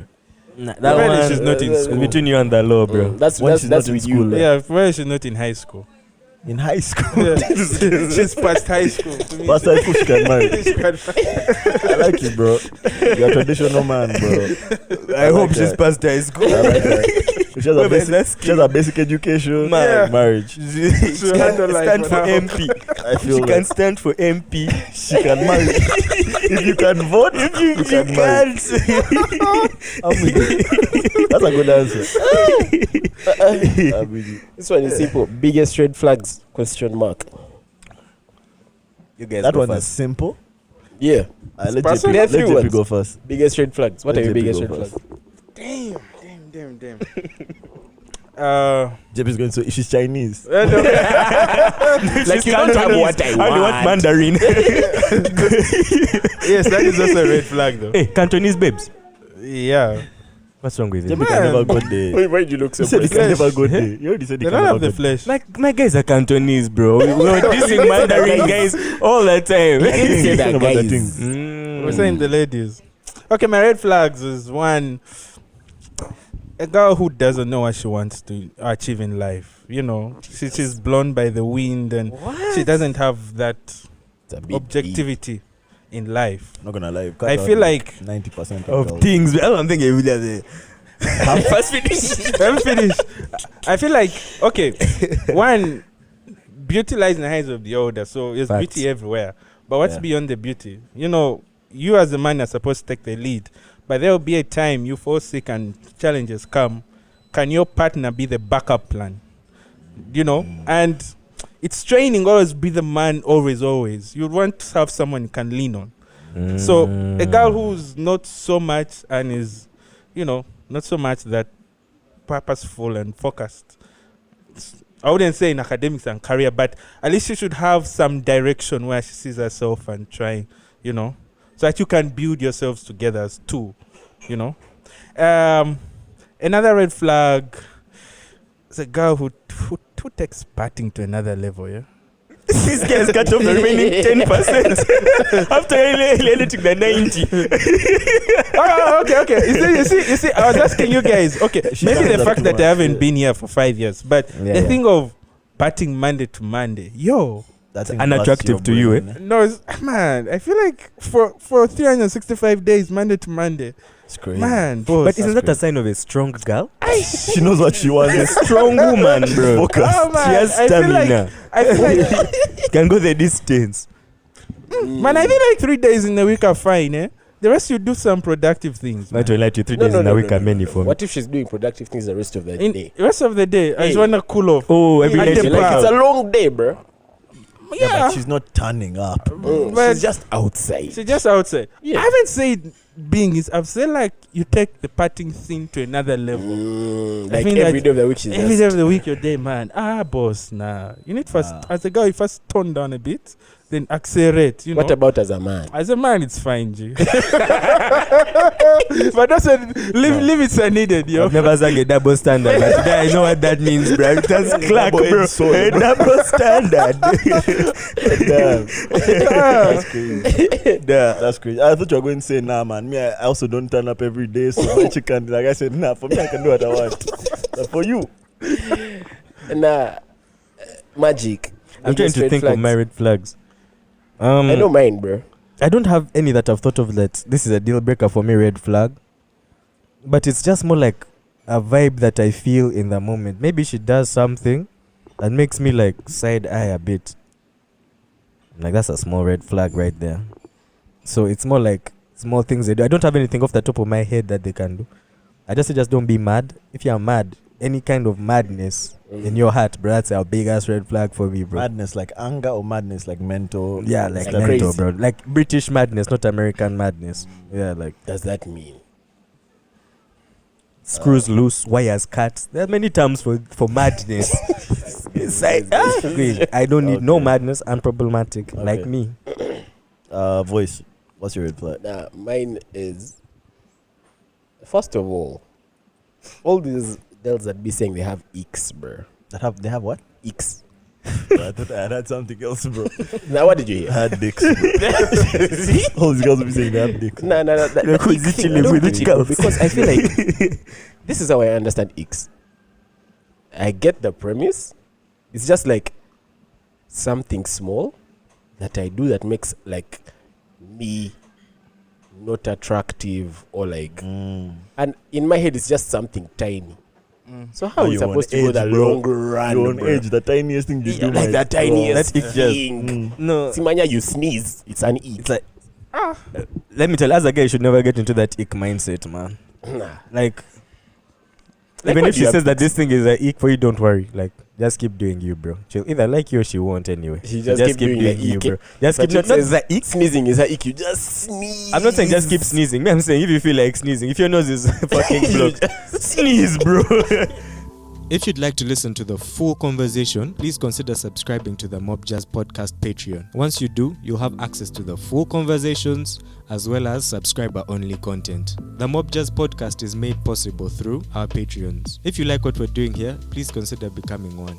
That Well, one she's not in is school. between you and the law, bro. That's When that's she's that's not in with school, you. Yeah, well, she's not in high school. In high school. Yeah. She's past high school. To me, Pastor Ifu, she can marry. she can- I like you, bro. You're a traditional man, bro. I hope like she's that. past high school. I like that. She has a Wait, basic, let's she has a basic education, Yeah. marriage. She She'll can handle life stand for for now. MP. I feel She like can stand for MP. she can marry. If you can vote, you can marry. I'm with you. That's a good answer. I'm with you. This one is simple. Biggest red flags? Question mark. You guys That go one is first. simple. Yeah. Let There are JP, three let JP words. go first. Biggest red flags. What Let are your JP biggest go red first. flags? Damn. JP is going to. She's Chinese. No. Like you don't have what I I want want. Mandarin. Yes, that is also a red flag, though. Hey, Cantonese babes. Yeah, What's wrong with it? JP can never go there. Why do you look so He said he can flesh. never go there. You already said he they can don't never have the go there. flesh. My guys are Cantonese, bro. We're dissing Mandarin guys all the time. Say that, Talking about the guys. things. We're saying the ladies. Okay, my red flags is one, a girl who doesn't know what she wants to achieve in life. You know, she's blown by the wind and she doesn't have that It's a bit objectivity in life. Not gonna lie. I feel like 90% Of girls. things. I don't think it will have I'm first finished. Let me finish. I feel like, okay, one, beauty lies in the eyes of the older, so there's Facts. beauty everywhere. But what's Yeah. beyond the beauty? You know, you as a man are supposed to take the lead, but there will be a time you fall sick and challenges come. Can your partner be the backup plan? You know, and it's training always be the man always. You want to have someone you can lean on. So a girl who's not so much and is, you know, not so much that purposeful and focused. I wouldn't say in academics and career, but at least she should have some direction where she sees herself and trying, you know, so that you can build yourselves together as two, you know. Another red flag is a girl who takes batting to another level, yeah. These guys cut off the remaining 10% after eliminating the 90. Okay. You see, I was asking you guys, okay, maybe the fact that I haven't been here for 5 years, but the thing of batting Monday to Monday, That's unattractive to you, eh? no, man, I feel like for 365 days, Monday to Monday, It's crazy. man, boss. But isn't that a sign of a strong girl? She knows what she wants. A strong woman, bro. Focus. Oh, man, She has I feel stamina. like Can go the distance. man, I feel like 3 days in the week are fine, eh? The rest you do some productive things. Not Man. to lie to you, 3 days in a week are many for me. What if she's doing productive things the rest of the In day? the rest of the day, I just Hey. wanna cool off. Oh, every At night the you bar. like It's a long day, bro. Yeah, but she's not turning up. But She's just outside. she's just outside. Yeah. I haven't said being is. I've said like you take the parting thing to another level. Like think every that day of the week, she's Every just day of the week, you're there, man. Boss, nah. You need first, as a girl, you first tone down a bit, then accelerate. You know. What about as a man? As a man, it's fine, G. But that's limits are needed, yo. I've never sang a double standard, but today I know what that means, bro. It has clack, Double bro. edged sword. A double standard. Damn. That's crazy. Duh. That's crazy. I thought you were going to say, nah, man. Me, I also don't turn up every day. So my chicken, like I said, nah, for me, I can do what I want. But for you, Nah, magic. I'm trying Biggest to red think of flags. my red flags. I know mine, bro. I don't have any that I've thought of that this is a deal breaker for me, red flag. But it's just more like a vibe that I feel in the moment. Maybe she does something that makes me like side eye a bit. Like that's a small red flag right there. So it's more like small things they do. I don't have anything off the top of my head that they can do. I just say just don't be mad. If you're mad, any kind of madness in your heart, bro, that's our biggest red flag for me, bro. madness like anger or madness like mental. Yeah, like Like mental, crazy. bro. Like British madness, not American madness. Yeah, like Does that mean? screws loose, wires cut. There are many terms for madness. It's like, wait, I don't need no Okay. madness. Unproblematic, like Okay. me. Voice. What's your red flag? Nah, mine is. First of all these girls that be saying they have icks, bro. They have what? Icks. I thought I had something else, bro. Now, what did you hear? Had dicks. Bro. See? All these girls will be saying they have dicks. No. Like, who is it chilling I don't with get which it, girls? because I feel like this is how I understand icks. I get the premise. It's just like something small that I do that makes like me not attractive or like, and in my head it's just something tiny. So how Oh, are we you're on supposed to go edge, the bro. long run? You're on bro? edge. The tiniest thing you Yeah, do, like the might- tiniest That ick just- thing. No, Simanya, you sneeze, it's an ick. it's like let me tell you, as a guy, you should never get into that ick mindset, man. Nah. Like Like, even what if do she you says have that this thing is a ick for you, don't worry. Like, just keep doing you, bro. She'll either like you or she won't anyway. She just keep doing the you, ick. bro. Just But keep she not says the ick. Sneezing is an ick. You just sneeze. I'm not saying just keep sneezing. Me, I'm saying if you feel like sneezing, if your nose is fucking You blocked, just sneeze, bro. If you'd like to listen to the full conversation, please consider subscribing to the MobJazz podcast Patreon. Once you do, you'll have access to the full conversations as well as subscriber-only content. The MobJazz podcast is made possible through our Patreons. If you like what we're doing here, please consider becoming one.